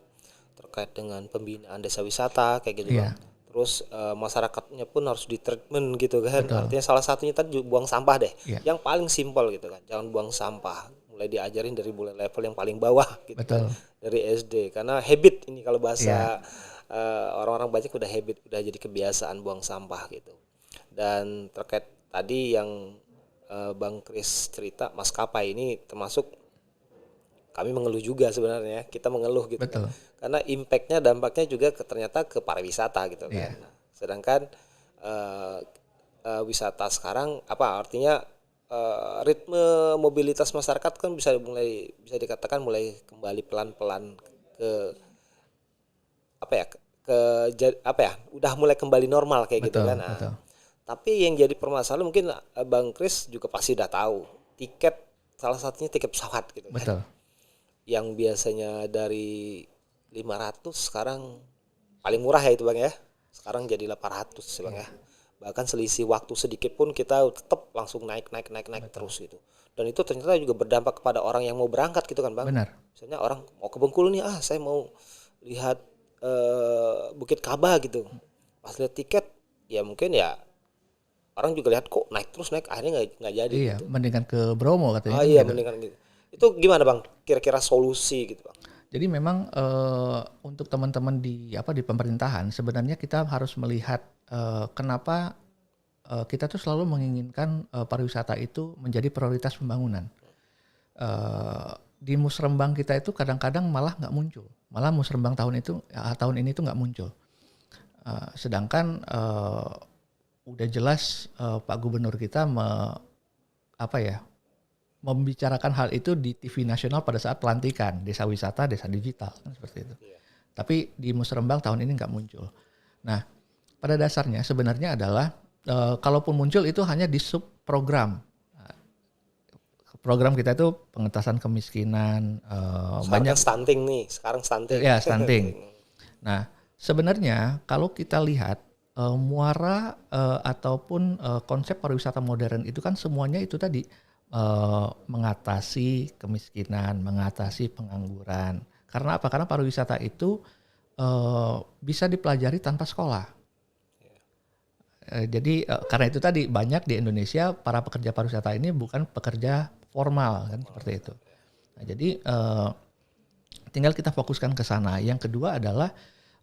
terkait dengan pembinaan desa wisata kayak gitu, Bang. Terus masyarakatnya pun harus ditreatment gitu kan. Betul. Artinya salah satunya tadi buang sampah deh. Ya. Yang paling simpel gitu kan. Jangan buang sampah. Mulai diajarin dari mulai level yang paling bawah gitu. Betul. Kan. Dari SD. Karena habit ini kalau bahasa orang-orang banyak udah habit, udah jadi kebiasaan buang sampah gitu. Dan terkait tadi yang Bang Kris cerita maskapai ini termasuk kami mengeluh juga sebenarnya, kita mengeluh gitu. Betul. Kan. Karena impactnya, dampaknya juga ternyata ke pariwisata gitu kan. Yeah. Sedangkan wisata sekarang artinya ritme mobilitas masyarakat kan bisa dikatakan mulai kembali pelan-pelan ke udah mulai kembali normal kayak betul, gitu kan. Betul. Tapi yang jadi permasalahan mungkin Bang Kris juga pasti udah tahu, tiket salah satunya tiket pesawat gitu betul. kan. Yang biasanya dari 500 sekarang paling murah ya itu, Bang ya. Sekarang jadi 800 ya, Bang ya. Bahkan selisih waktu sedikit pun kita tetap langsung naik terus gitu. Dan itu ternyata juga berdampak kepada orang yang mau berangkat gitu kan, Bang. Benar. Misalnya orang mau ke Bengkulu nih, saya mau lihat Bukit Kaba gitu. Pas lihat tiket ya mungkin ya Orang juga lihat kok naik terus naik, akhirnya nggak jadi Iya, gitu. mendingan ke Bromo katanya kan Iya, gitu. mendingan gitu. Itu gimana Bang? Kira-kira solusi gitu Bang? Jadi memang untuk teman-teman di pemerintahan sebenarnya kita harus melihat kenapa kita tuh selalu menginginkan pariwisata itu menjadi prioritas pembangunan. Di musrembang kita itu kadang-kadang malah nggak muncul, malah musrembang tahun ini tuh nggak muncul. Sedangkan udah jelas Pak Gubernur kita membicarakan hal itu di TV nasional pada saat pelantikan desa wisata, desa digital kan seperti itu. Tapi di musrembang tahun ini nggak muncul. Nah, pada dasarnya sebenarnya adalah kalaupun muncul itu hanya di sub program. Program kita itu pengentasan kemiskinan, Sekarang stunting nih, sekarang stunting. Ya, stunting. Nah, sebenarnya kalau kita lihat muara ataupun konsep pariwisata modern itu kan semuanya itu tadi mengatasi kemiskinan, mengatasi pengangguran. Karena apa? Karena pariwisata itu bisa dipelajari tanpa sekolah. Jadi karena itu tadi banyak di Indonesia para pekerja pariwisata ini bukan pekerja formal kan seperti itu. Nah, jadi tinggal kita fokuskan ke sana. Yang kedua adalah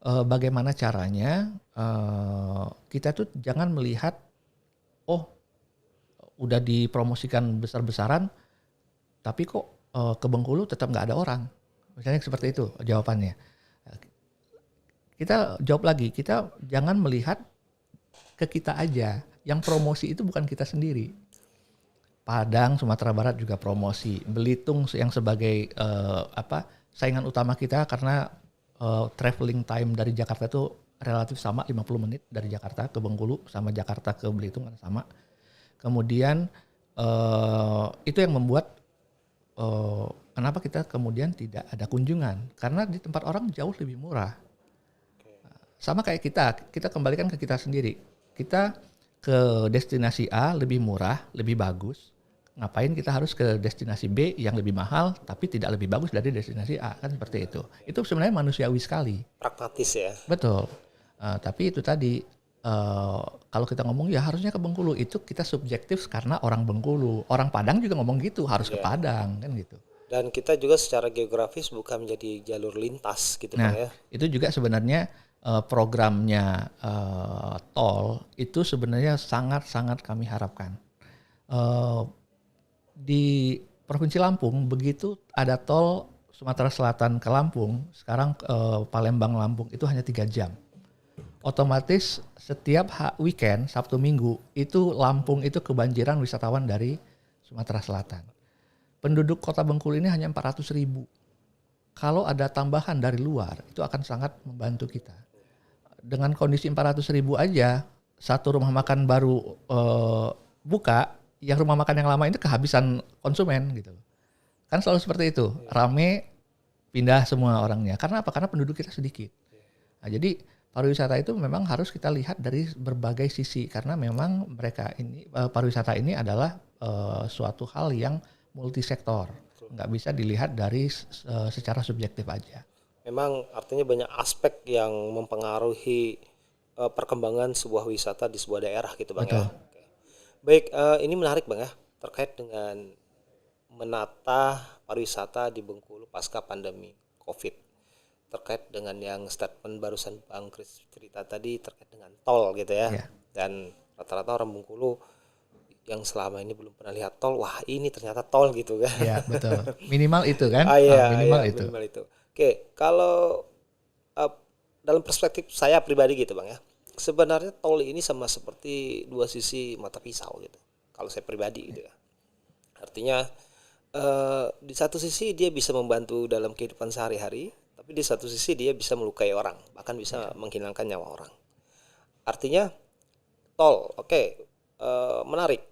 bagaimana caranya kita tuh jangan melihat udah dipromosikan besar-besaran tapi kok ke Bengkulu tetap nggak ada orang. Misalnya seperti itu jawabannya. Kita jawab lagi, kita jangan melihat ke kita aja. Yang promosi itu bukan kita sendiri. Padang, Sumatera Barat juga promosi. Belitung yang sebagai saingan utama kita karena traveling time dari Jakarta itu relatif sama 50 menit dari Jakarta ke Bengkulu sama Jakarta ke Belitung kan sama. Kemudian itu yang membuat kenapa kita kemudian tidak ada kunjungan. Karena di tempat orang jauh lebih murah. Sama kayak kita kembalikan ke kita sendiri. Kita ke destinasi A lebih murah, lebih bagus. Ngapain kita harus ke destinasi B yang lebih mahal tapi tidak lebih bagus dari destinasi A, kan seperti itu. Itu sebenarnya manusiawi sekali. Pragmatis ya. Betul. Tapi itu tadi kalau kita ngomong ya harusnya ke Bengkulu, itu kita subjektif karena orang Bengkulu. Orang Padang juga ngomong gitu, harus ke Padang kan gitu. Dan kita juga secara geografis bukan menjadi jalur lintas gitu Nah, Bang ya. itu juga sebenarnya programnya tol itu sebenarnya sangat-sangat kami harapkan. Di Provinsi Lampung begitu ada tol Sumatera Selatan ke Lampung, sekarang Palembang Lampung itu hanya 3 jam. Otomatis setiap weekend Sabtu Minggu itu Lampung itu kebanjiran wisatawan dari Sumatera Selatan. Penduduk Kota Bengkulu ini hanya 400.000. Kalau ada tambahan dari luar itu akan sangat membantu kita. Dengan kondisi 400.000 aja, satu rumah makan baru buka, yang rumah makan yang lama itu kehabisan konsumen gitu. Kan selalu seperti itu, rame pindah semua orangnya. Karena apa? Karena penduduk kita sedikit. Nah, jadi pariwisata itu memang harus kita lihat dari berbagai sisi karena memang pariwisata ini adalah suatu hal yang multisektor. Nggak bisa dilihat dari secara subjektif aja. Memang artinya banyak aspek yang mempengaruhi perkembangan sebuah wisata di sebuah daerah gitu Bang. Betul. Ya. Oke. Baik, ini menarik Bang ya terkait dengan menata pariwisata di Bengkulu pasca pandemi Covid. Terkait dengan yang statement barusan Bang Kris cerita tadi terkait dengan tol gitu ya. Yeah. Dan rata-rata orang Bengkulu yang selama ini belum pernah lihat tol, wah ini ternyata tol gitu kan. Iya, betul. Minimal itu kan? Minimal Minimal itu. Oke, kalau dalam perspektif saya pribadi gitu Bang ya. Sebenarnya tol ini sama seperti dua sisi mata pisau gitu. Kalau saya pribadi gitu ya. Artinya di satu sisi dia bisa membantu dalam kehidupan sehari-hari, tapi di satu sisi dia bisa melukai orang, bahkan bisa menghilangkan nyawa orang. Artinya tol, menarik.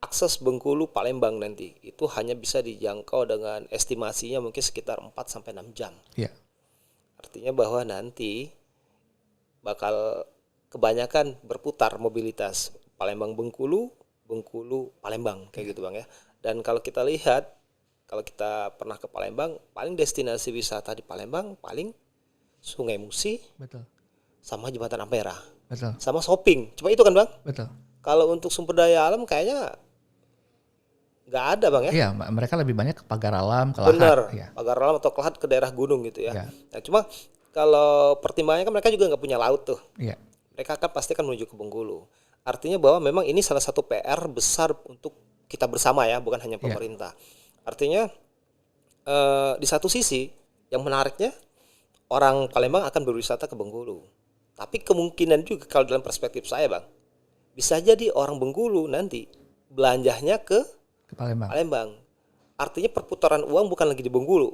Akses Bengkulu Palembang nanti itu hanya bisa dijangkau dengan estimasinya mungkin sekitar 4 sampai 6 jam. Iya. Artinya bahwa nanti bakal kebanyakan berputar mobilitas Palembang Bengkulu, Bengkulu Palembang kayak gitu Bang ya. Dan kalau kita lihat, kalau kita pernah ke Palembang, paling destinasi wisata di Palembang paling Sungai Musi, Betul. sama Jembatan Ampera, Betul. sama shopping. Cuma itu kan Bang? Betul. Kalau untuk sumber daya alam kayaknya nggak ada Bang ya. Iya, mereka lebih banyak ke pagar alam, ke Bener, lahat, ya. pagar alam atau kelahat ke daerah gunung gitu ya. Ya, Nah, cuma kalau pertimbangannya kan mereka juga nggak punya laut tuh. iya, Mereka akan pasti akan menuju ke Bengkulu. Artinya bahwa memang ini salah satu PR besar untuk kita bersama ya, bukan hanya iya, pemerintah. Artinya di satu sisi yang menariknya orang Palembang akan berwisata ke Bengkulu. Tapi kemungkinan juga kalau dalam perspektif saya Bang, bisa jadi orang Bengkulu nanti belanjanya ke ke Palembang. Palembang. Artinya perputaran uang bukan lagi di Bengkulu.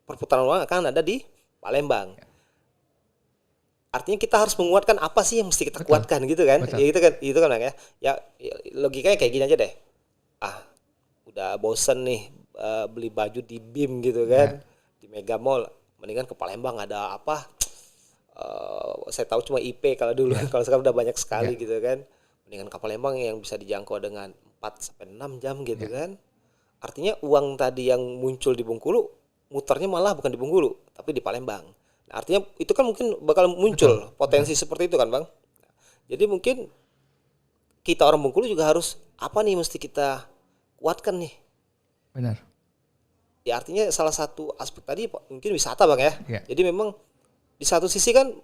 Perputaran uang akan ada di Palembang. Artinya kita harus menguatkan apa sih yang mesti kita Betul, kuatkan gitu kan? betul. Ya itu kan Bang ya. Ya logikanya kayak gini aja deh. Ah, udah bosen nih beli baju di BIM gitu kan, di Mega Mall. Mendingan ke Palembang ada apa? Saya tahu cuma IP kalau dulu, kalau sekarang udah banyak sekali gitu kan. Mendingan ke Palembang yang bisa dijangkau dengan 4 sampai 6 jam gitu kan. Artinya uang tadi yang muncul di Bengkulu muternya malah bukan di Bengkulu, tapi di Palembang. Nah, artinya itu kan mungkin bakal muncul potensi seperti itu kan, Bang. Jadi mungkin kita orang Bengkulu juga harus apa nih mesti kita kuatkan nih. Benar. Ya artinya salah satu aspek tadi mungkin wisata, Bang ya. Iya. Jadi memang di satu sisi kan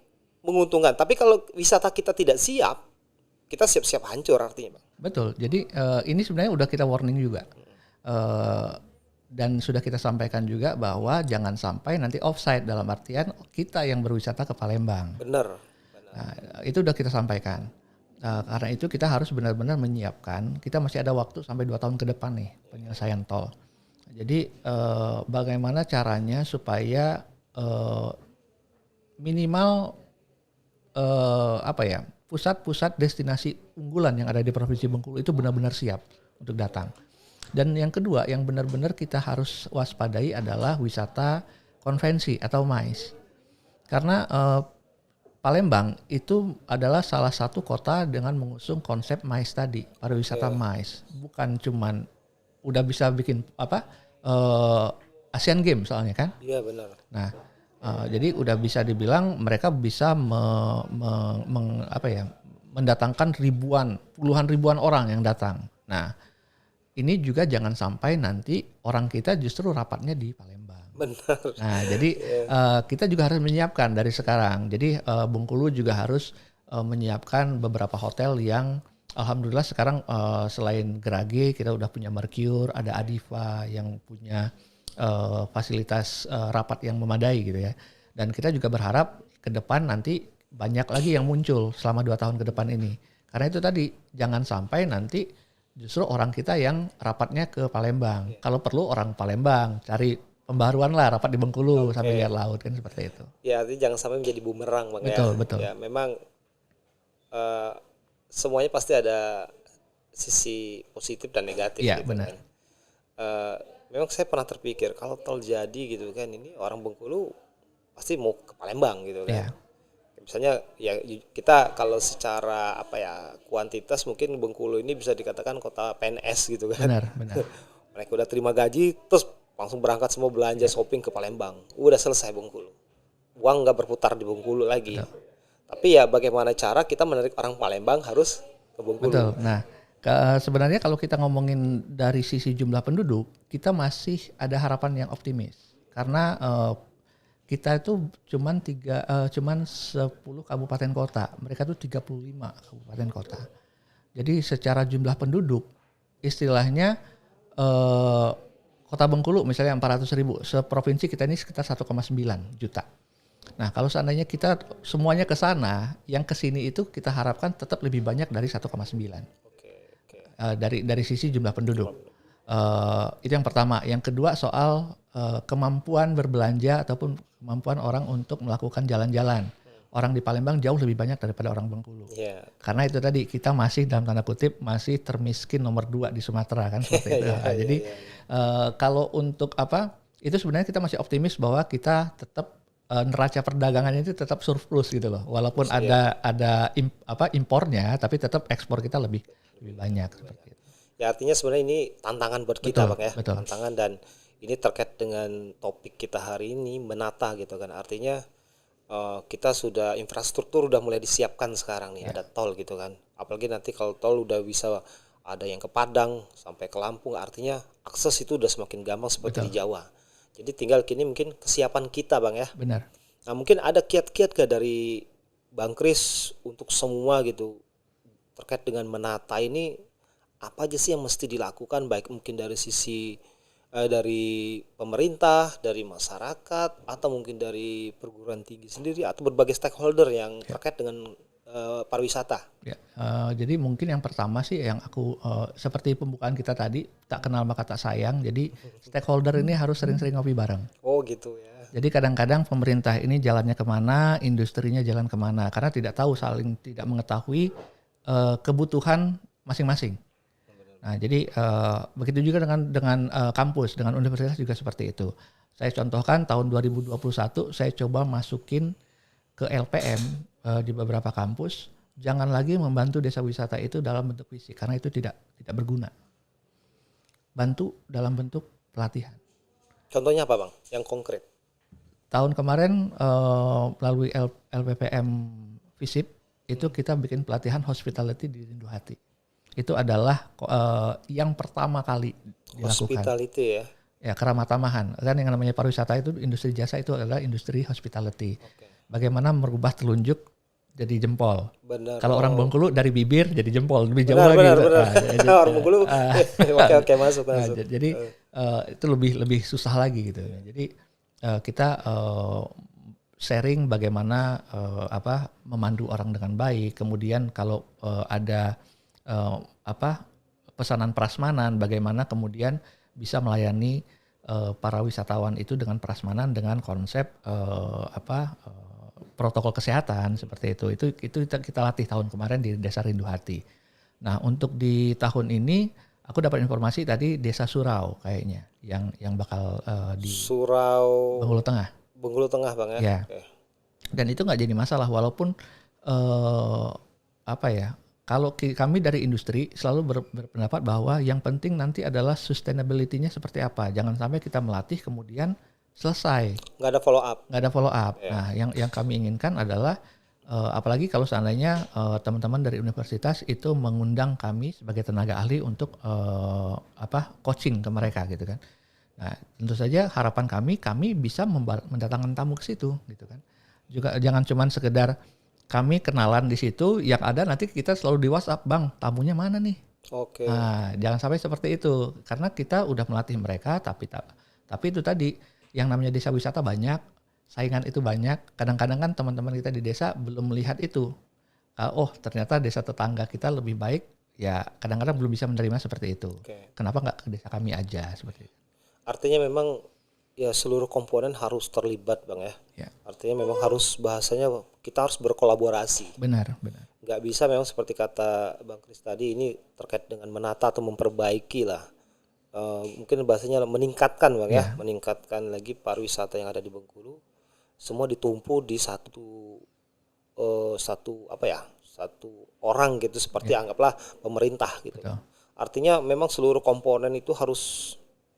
menguntungkan, tapi kalau wisata kita tidak siap, kita siap-siap hancur artinya, Bang. Betul. Jadi ini sebenarnya udah kita warning juga. Dan sudah kita sampaikan juga bahwa jangan sampai nanti offside dalam artian kita yang berwisata ke Palembang. Benar. Nah, itu udah kita sampaikan. Karena itu kita harus benar-benar menyiapkan. Kita masih ada waktu sampai 2 tahun ke depan nih penyelesaian tol. Jadi bagaimana caranya supaya minimal pusat-pusat destinasi unggulan yang ada di Provinsi Bengkulu itu benar-benar siap untuk datang. Dan yang kedua yang benar-benar kita harus waspadai adalah wisata konvensi atau MICE. Karena Palembang itu adalah salah satu kota dengan mengusung konsep MICE tadi, pariwisata MICE. Bukan cuman udah bisa bikin Asian Games soalnya kan. Iya benar. Nah, jadi udah bisa dibilang mereka bisa mendatangkan puluhan ribuan orang yang datang. Nah, ini juga jangan sampai nanti orang kita justru rapatnya di Palembang. Benar. Nah, jadi kita juga harus menyiapkan dari sekarang. Jadi Bengkulu juga harus menyiapkan beberapa hotel yang alhamdulillah sekarang selain Gerage kita udah punya Mercure, ada Adiva yang punya fasilitas rapat yang memadai gitu ya. Dan kita juga berharap ke depan nanti banyak lagi yang muncul selama 2 tahun ke depan ini. Karena itu tadi jangan sampai nanti justru orang kita yang rapatnya ke Palembang. Kalau perlu orang Palembang cari pembaruan lah rapat di Bengkulu sambil lihat laut kan seperti itu. Ya, artinya jangan sampai menjadi bumerang Bang Betul, ya. betul. Ya, memang semuanya pasti ada sisi positif dan negatif Iya, gitu benar. kan. Memang saya pernah terpikir kalau tol jadi gitu kan, ini orang Bengkulu pasti mau ke Palembang gitu kan. Iya. Misalnya ya kita kalau secara kuantitas mungkin Bengkulu ini bisa dikatakan kota PNS gitu kan. Benar, benar. Mereka udah terima gaji terus langsung berangkat semua belanja shopping ke Palembang. Udah selesai Bengkulu. Uang nggak berputar di Bengkulu lagi. Betul. Tapi ya bagaimana cara kita menarik orang Palembang harus ke Bengkulu. Betul. Nah, sebenarnya kalau kita ngomongin dari sisi jumlah penduduk, kita masih ada harapan yang optimis. Karena kita itu cuman 10 kabupaten kota. Mereka tuh 35 kabupaten kota. Jadi secara jumlah penduduk istilahnya Kota Bengkulu misalnya 400.000, seprovinsi kita ini sekitar 1,9 juta. Nah, kalau seandainya kita semuanya ke sana, yang ke sini itu kita harapkan tetap lebih banyak dari 1,9. Oke. Dari sisi jumlah penduduk. Itu yang pertama. Yang kedua soal kemampuan berbelanja ataupun kemampuan orang untuk melakukan jalan-jalan. Orang di Palembang jauh lebih banyak daripada orang Bengkulu. Yeah. Karena itu tadi kita masih dalam tanda kutip masih termiskin nomor 2 di Sumatera kan seperti itu. Jadi kalau untuk itu sebenarnya kita masih optimis bahwa kita tetap neraca perdagangan itu tetap surplus gitu loh. Walaupun ada impornya, tapi tetap ekspor kita lebih banyak seperti itu. Ya artinya sebenarnya ini tantangan buat kita Bang ya. Betul. Tantangan, dan ini terkait dengan topik kita hari ini, menata gitu kan. Artinya kita sudah infrastruktur udah mulai disiapkan sekarang nih, ada tol gitu kan. Apalagi nanti kalau tol udah bisa ada yang ke Padang sampai ke Lampung, artinya akses itu udah semakin gampang seperti di Jawa. Jadi tinggal kini mungkin kesiapan kita Bang ya. Benar. Nah mungkin ada kiat-kiat gak dari Bang Kris untuk semua gitu terkait dengan menata ini, apa aja sih yang mesti dilakukan, baik mungkin dari sisi dari pemerintah, dari masyarakat, atau mungkin dari perguruan tinggi sendiri atau berbagai stakeholder yang terkait dengan pariwisata. Ya, jadi mungkin yang pertama sih yang aku seperti pembukaan kita tadi, tak kenal maka tak sayang. Jadi stakeholder ini harus sering-sering ngopi bareng. Oh gitu ya. Jadi kadang-kadang pemerintah ini jalannya kemana, industrinya jalan kemana, karena tidak tahu, saling tidak mengetahui kebutuhan masing-masing. Nah, jadi begitu juga dengan kampus, dengan universitas juga seperti itu. Saya contohkan tahun 2021 saya coba masukin ke LPM di beberapa kampus, jangan lagi membantu desa wisata itu dalam bentuk fisik karena itu tidak berguna. Bantu dalam bentuk pelatihan. Contohnya apa Bang? Yang konkret? Tahun kemarin melalui LPPM FISIP itu kita bikin pelatihan hospitality di Rindu Hati. Itu adalah yang pertama kali dilakukan. Hospitality ya. Ya, keramah tamahan. Kan yang namanya pariwisata itu, industri jasa itu adalah industri hospitality. Bagaimana merubah telunjuk jadi jempol. Benar. Kalau orang Bengkulu dari bibir jadi jempol, lebih jauh lagi. Benar. Orang Bengkulu. Oke masuk. Jadi itu lebih susah lagi gitu. Jadi kita sharing bagaimana memandu orang dengan baik. Kemudian kalau ada pesanan prasmanan, bagaimana kemudian bisa melayani para wisatawan itu dengan prasmanan dengan konsep protokol kesehatan seperti itu. Itu kita latih tahun kemarin di Desa Rindu Hati. Nah, untuk di tahun ini aku dapat informasi tadi Desa Surau kayaknya yang bakal di Surau Bengkulu Tengah. Bengkulu Tengah Bang ya. Ya. Okay. Dan itu nggak jadi masalah walaupun kalau kami dari industri selalu berpendapat bahwa yang penting nanti adalah sustainability-nya seperti apa. Jangan sampai kita melatih kemudian selesai. Nggak ada follow up. Nggak ada follow up. Yeah. Nah, yang kami inginkan adalah apalagi kalau seandainya teman-teman dari universitas itu mengundang kami sebagai tenaga ahli untuk coaching ke mereka gitu kan. Nah, tentu saja harapan kami bisa mendatangkan tamu ke situ gitu kan. Juga jangan cuman sekedar kami kenalan di situ, yang ada nanti kita selalu di WhatsApp, Bang, tamunya mana nih? Oke. Nah, jangan sampai seperti itu, karena kita udah melatih mereka, tapi itu tadi yang namanya desa wisata banyak, saingan itu banyak. Kadang-kadang kan teman-teman kita di desa belum melihat itu. Ternyata desa tetangga kita lebih baik, ya kadang-kadang belum bisa menerima seperti itu. Okay. Kenapa nggak ke desa kami aja seperti itu? Artinya memang ya seluruh komponen harus terlibat Bang ya. Artinya memang harus bahasanya kita harus berkolaborasi. Benar. Nggak bisa memang seperti kata Bang Kris tadi ini terkait dengan menata atau memperbaiki lah. Mungkin bahasanya meningkatkan Bang ya. Meningkatkan lagi pariwisata yang ada di Bengkulu. Semua ditumpu di satu orang gitu seperti anggaplah pemerintah gitu. Betul. Artinya memang seluruh komponen itu harus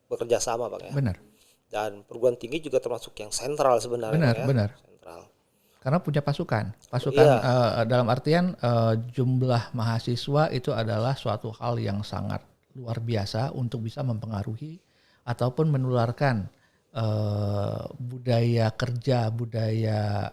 bekerja sama Bang ya. Benar. Dan perguruan tinggi juga termasuk yang sentral sebenarnya. Benar. Sentral. Karena punya pasukan dalam artian jumlah mahasiswa itu adalah suatu hal yang sangat luar biasa untuk bisa mempengaruhi ataupun menularkan budaya kerja, budaya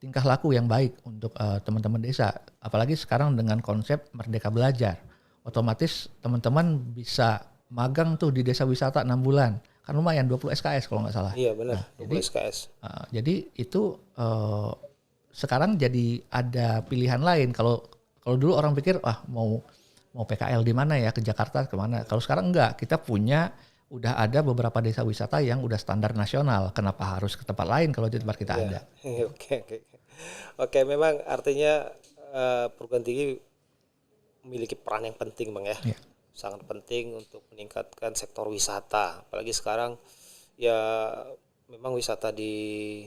tingkah laku yang baik untuk teman-teman desa. Apalagi sekarang dengan konsep Merdeka Belajar, otomatis teman-teman bisa magang tuh di desa wisata 6 bulan. Kan lumayan 20 SKS kalau nggak salah. Iya benar, 20 SKS. Jadi itu sekarang jadi ada pilihan lain. Kalau dulu orang pikir mau PKL di mana ya, ke Jakarta kemana. Kalau sekarang enggak, kita udah ada beberapa desa wisata yang udah standar nasional. Kenapa harus ke tempat lain kalau di tempat kita ada? Oke, memang artinya perguruan tinggi memiliki peran yang penting Bang ya. Sangat penting untuk meningkatkan sektor wisata. Apalagi sekarang ya memang wisata di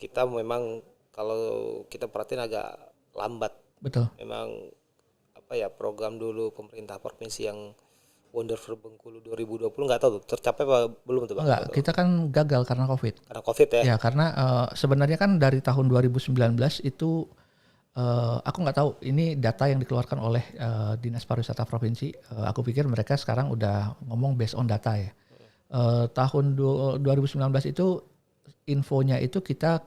kita memang kalau kita perhatiin agak lambat. Betul. Memang program dulu pemerintah provinsi yang Wonderful Bengkulu 2020 nggak tahu tuh tercapai apa belum tuh Bang? Enggak, kita kan gagal karena COVID. Karena COVID ya. Ya, karena sebenarnya kan dari tahun 2019 itu aku nggak tahu ini data yang dikeluarkan oleh Dinas Pariwisata Provinsi. Aku pikir mereka sekarang udah ngomong based on data ya. Tahun 2019 itu infonya itu kita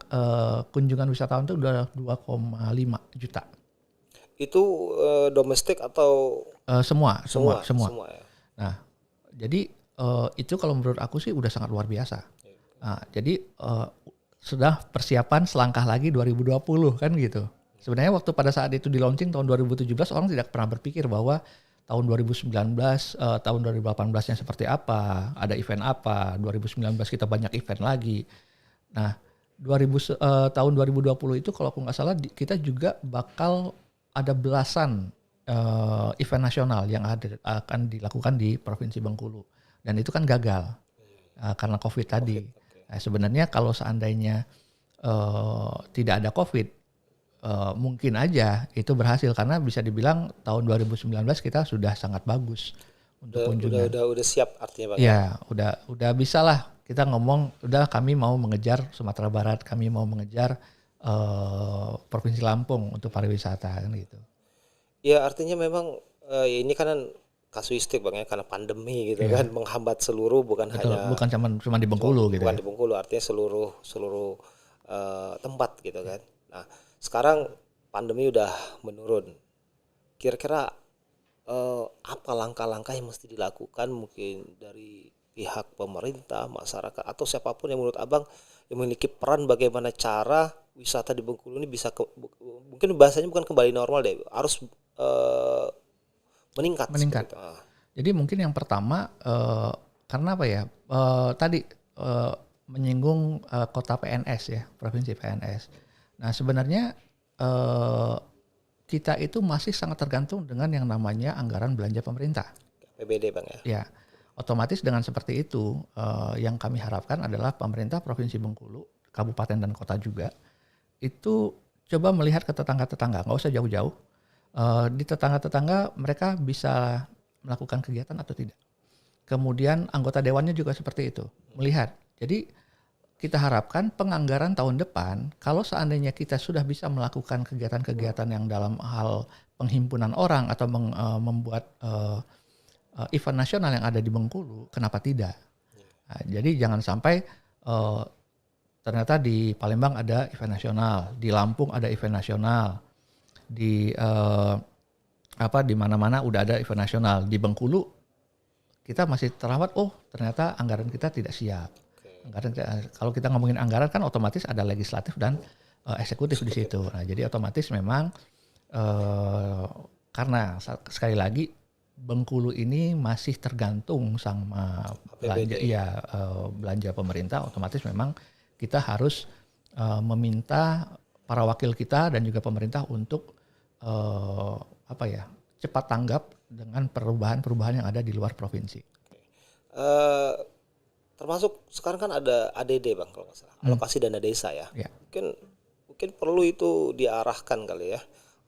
kunjungan wisatawan itu udah 2,5 juta. Itu domestik atau Semua ya. Nah, jadi itu kalau menurut aku sih udah sangat luar biasa. Nah, jadi sudah persiapan selangkah lagi 2020 kan gitu. Sebenarnya waktu pada saat itu di launching tahun 2017 orang tidak pernah berpikir bahwa tahun 2019, tahun 2018-nya seperti apa, ada event apa, 2019 kita banyak event lagi. Nah, tahun 2020 itu kalau aku nggak salah kita juga bakal ada belasan event nasional yang akan dilakukan di Provinsi Bengkulu. Dan itu kan gagal karena COVID tadi. Nah, sebenarnya kalau seandainya tidak ada COVID, mungkin aja itu berhasil karena bisa dibilang tahun 2019 kita sudah sangat bagus untuk kunjungan. Udah siap artinya Bang. Ya, udah bisa lah kita ngomong, udah kami mau mengejar Sumatera Barat, kami mau mengejar Provinsi Lampung untuk pariwisata kan gitu. Ya artinya memang ini kan kasuistik Bang ya karena pandemi gitu kan menghambat seluruh bukan Betul, hanya bukan cuma di Bengkulu gitu. bukan Ya. di Bengkulu artinya seluruh tempat gitu kan. Nah, sekarang pandemi udah menurun. Kira-kira apa langkah-langkah yang mesti dilakukan mungkin dari pihak pemerintah, masyarakat atau siapapun yang menurut Abang yang memiliki peran bagaimana cara wisata di Bengkulu ini bisa mungkin bahasanya bukan kembali normal deh, harus meningkat. Meningkat. Jadi mungkin yang pertama karena apa ya? Tadi menyinggung kota PNS ya, provinsi PNS. Nah sebenarnya kita itu masih sangat tergantung dengan yang namanya anggaran belanja pemerintah. APBD Bang ya. Ya, otomatis dengan seperti itu yang kami harapkan adalah pemerintah Provinsi Bengkulu, kabupaten dan kota juga itu coba melihat ke tetangga-tetangga, nggak usah jauh-jauh. Di tetangga-tetangga mereka bisa melakukan kegiatan atau tidak. Kemudian anggota dewannya juga seperti itu, melihat. Jadi kita harapkan penganggaran tahun depan, kalau seandainya kita sudah bisa melakukan kegiatan-kegiatan yang dalam hal penghimpunan orang atau membuat event nasional yang ada di Bengkulu, kenapa tidak? Nah, jadi jangan sampai ternyata di Palembang ada event nasional, di Lampung ada event nasional, di di mana-mana udah ada event nasional. Di Bengkulu kita masih terawat, ternyata anggaran kita tidak siap. Kalau kita ngomongin anggaran kan otomatis ada legislatif dan eksekutif di situ. Nah, jadi otomatis memang karena sekali lagi Bengkulu ini masih tergantung sama belanja pemerintah, otomatis memang kita harus meminta para wakil kita dan juga pemerintah untuk cepat tanggap dengan perubahan-perubahan yang ada di luar provinsi. Termasuk sekarang kan ada ADD Bang kalau nggak salah, alokasi dana desa ya. Mungkin perlu itu diarahkan kali ya.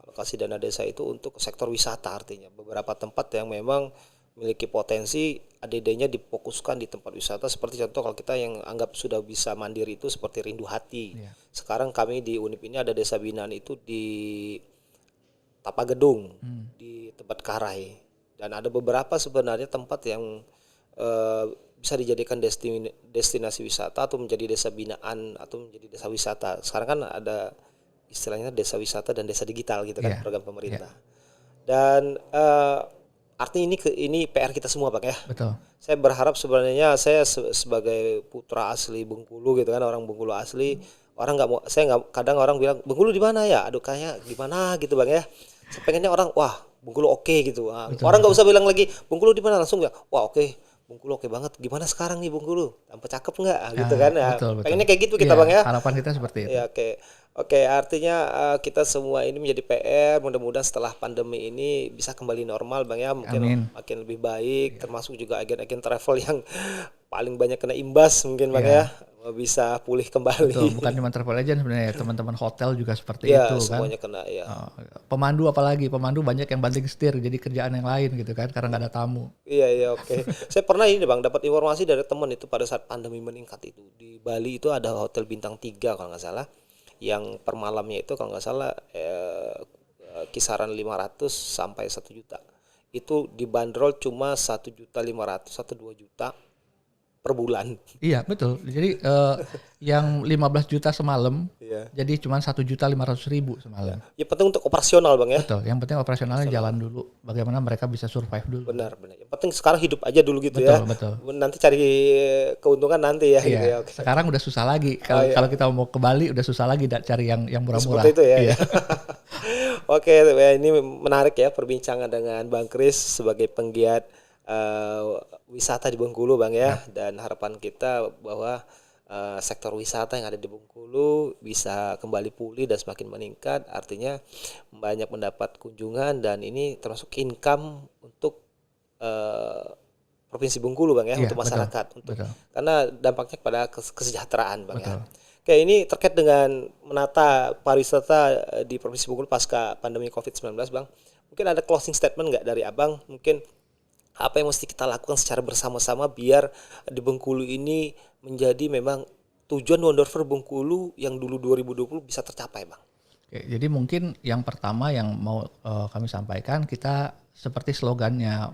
Alokasi dana desa itu untuk sektor wisata, artinya beberapa tempat yang memang memiliki potensi ADD-nya difokuskan di tempat wisata, seperti contoh kalau kita yang anggap sudah bisa mandiri itu seperti Rindu Hati. Sekarang kami di Unip ini ada desa binaan itu di Tapagedung, di tempat Karai, dan ada beberapa sebenarnya tempat yang bisa dijadikan destinasi wisata atau menjadi desa binaan atau menjadi desa wisata. Sekarang kan ada istilahnya desa wisata dan desa digital gitu kan, program pemerintah. Dan artinya ini PR kita semua Bang ya. Betul. Saya berharap sebenarnya saya sebagai putra asli Bengkulu gitu kan, orang Bengkulu asli, kadang orang bilang Bengkulu di mana ya? Aduh kayak gimana gitu Bang ya. Saya pengennya orang Bengkulu oke gitu. Orang nggak usah bilang lagi Bengkulu di mana, langsung bilang oke. Bengkulu oke banget. Gimana sekarang nih Bengkulu? Tampak cakep nggak? Gitu kan ya. Betul. Pengennya kayak gitu kita Bang ya. Harapan kita seperti itu. Ya Oke, artinya kita semua ini menjadi PR. Mudah-mudahan setelah pandemi ini bisa kembali normal Bang ya. Mungkin makin lebih baik, termasuk juga agen-agen travel yang paling banyak kena imbas mungkin Bang ya. bisa pulih kembali. Betul, bukan cuma travel agent sebenarnya, teman-teman hotel juga seperti Ya, itu kan. semuanya kena ya. Pemandu apalagi, pemandu banyak yang banting setir jadi kerjaan yang lain gitu kan karena nggak ada tamu. Iya iya oke. Saya pernah ini Bang dapat informasi dari teman itu pada saat pandemi meningkat itu di Bali itu ada hotel bintang 3 kalau nggak salah yang per malamnya itu kalau nggak salah kisaran 500 sampai 1 juta. Itu dibanderol cuma 1.500.000 atau 2 juta per bulan. Iya betul. Jadi yang 15 juta semalam, Iya. jadi cuma 1.500.000 semalam. Ya penting untuk operasional Bang ya. Betul. Yang penting operasionalnya jalan dulu. Bagaimana mereka bisa survive dulu. Benar benar. Yang penting sekarang hidup aja dulu gitu Betul ya. betul. Nanti cari keuntungan nanti ya gitu ya. Iya. Oke. Sekarang udah susah lagi. Kalau kita mau ke Bali udah susah lagi cari yang murah-murah. Seperti itu ya. Iya. Oke, ini menarik ya perbincangan dengan Bang Kris sebagai penggiat wisata di Bengkulu Bang ya. Dan harapan kita bahwa sektor wisata yang ada di Bengkulu bisa kembali pulih dan semakin meningkat, artinya banyak mendapat kunjungan dan ini termasuk income untuk Provinsi Bengkulu Bang ya, Iya, untuk masyarakat betul. karena dampaknya kepada kesejahteraan Bang ya. Betul. Oke, ini terkait dengan menata pariwisata di Provinsi Bengkulu pasca pandemi COVID-19 Bang. Mungkin ada closing statement nggak dari Abang? Mungkin apa yang mesti kita lakukan secara bersama-sama biar di Bengkulu ini menjadi memang tujuan Wonderful Bengkulu yang dulu 2020 bisa tercapai Bang. Oke, jadi mungkin yang pertama yang mau kami sampaikan, kita seperti slogannya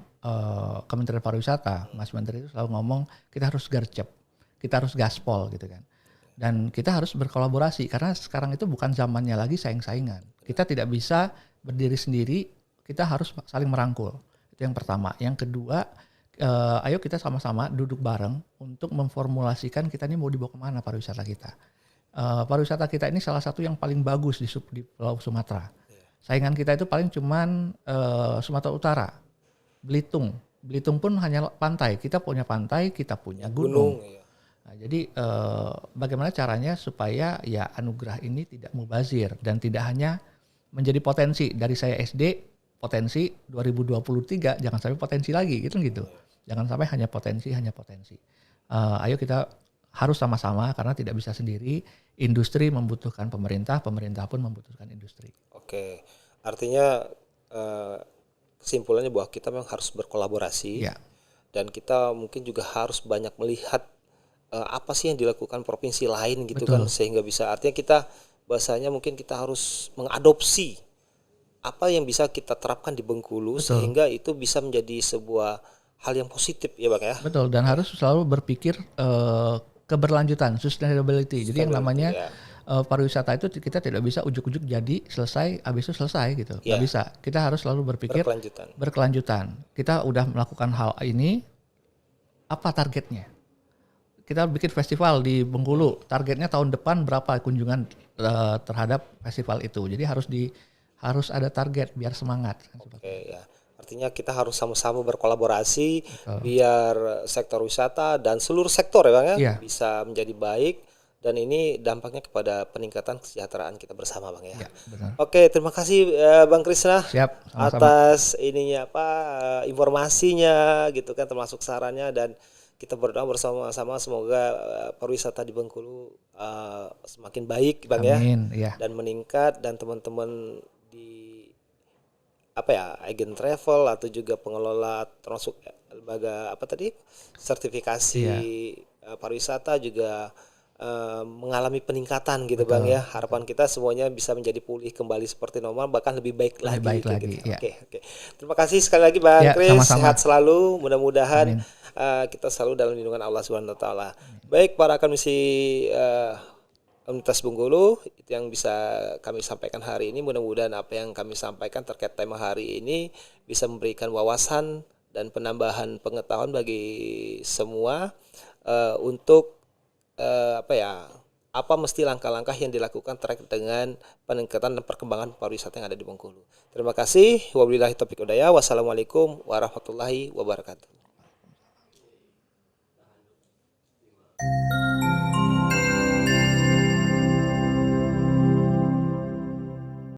Kementerian Pariwisata, Mas Menteri itu selalu ngomong kita harus gercep, kita harus gaspol gitu kan. Dan kita harus berkolaborasi karena sekarang itu bukan zamannya lagi saing-saingan. Kita tidak bisa berdiri sendiri, kita harus saling merangkul. Itu yang pertama. Yang kedua, ayo kita sama-sama duduk bareng untuk memformulasikan kita ini mau dibawa kemana pariwisata kita. Pariwisata kita ini salah satu yang paling bagus di Pulau Sumatera. Saingan kita itu paling cuman Sumatera Utara, Belitung. Belitung pun hanya pantai. Kita punya pantai, kita punya gunung. Iya. Nah, jadi bagaimana caranya supaya ya anugerah ini tidak mubazir dan tidak hanya menjadi potensi dari saya SD potensi 2023 jangan sampai potensi lagi gitu. Jangan sampai hanya potensi. Ayo kita harus sama-sama karena tidak bisa sendiri. Industri membutuhkan pemerintah pun membutuhkan industri. Oke. Artinya kesimpulannya bahwa kita memang harus berkolaborasi. Ya. Dan kita mungkin juga harus banyak melihat apa sih yang dilakukan provinsi lain gitu. Betul. Kan sehingga bisa artinya kita bahasanya mungkin kita harus mengadopsi apa yang bisa kita terapkan di Bengkulu. Betul. Sehingga itu bisa menjadi sebuah hal yang positif ya Bang ya. Betul, dan harus selalu berpikir keberlanjutan, sustainability. Jadi yang namanya pariwisata itu kita tidak bisa ujuk-ujuk jadi selesai, habis itu selesai gitu. Nggak bisa. Kita harus selalu berpikir berkelanjutan. Kita udah melakukan hal ini, apa targetnya? Kita bikin festival di Bengkulu, targetnya tahun depan berapa kunjungan terhadap festival itu. Jadi harus ada target biar semangat. Oke ya. Artinya kita harus sama-sama berkolaborasi biar sektor wisata dan seluruh sektor ya Bang ya bisa menjadi baik dan ini dampaknya kepada peningkatan kesejahteraan kita bersama Bang ya. Benar. Oke, terima kasih Bang Krisna. Siap, sama-sama. Atas ininya informasinya gitu kan termasuk sarannya dan kita berdoa bersama-sama semoga pariwisata di Bengkulu semakin baik Bang. Amin, ya. Dan meningkat dan teman-teman di agen travel atau juga pengelola termasuk lembaga sertifikasi pariwisata juga mengalami peningkatan gitu. Betul. Bang ya. Harapan kita semuanya bisa menjadi pulih kembali seperti normal bahkan lebih baik lagi. Gitu. Ya. Oke. Terima kasih sekali lagi Bang Kris. Sama-sama. Sehat selalu. Mudah-mudahan kita selalu dalam lindungan Allah Subhanahu wa taala. Baik para akademisi Universitas Bengkulu, itu yang bisa kami sampaikan hari ini. Mudah-mudahan apa yang kami sampaikan terkait tema hari ini bisa memberikan wawasan dan penambahan pengetahuan bagi semua untuk apa mesti langkah-langkah yang dilakukan terkait dengan peningkatan dan perkembangan pariwisata yang ada di Bengkulu. Terima kasih. Wabillahi taufiq hidayah. Wassalamualaikum warahmatullahi wabarakatuh.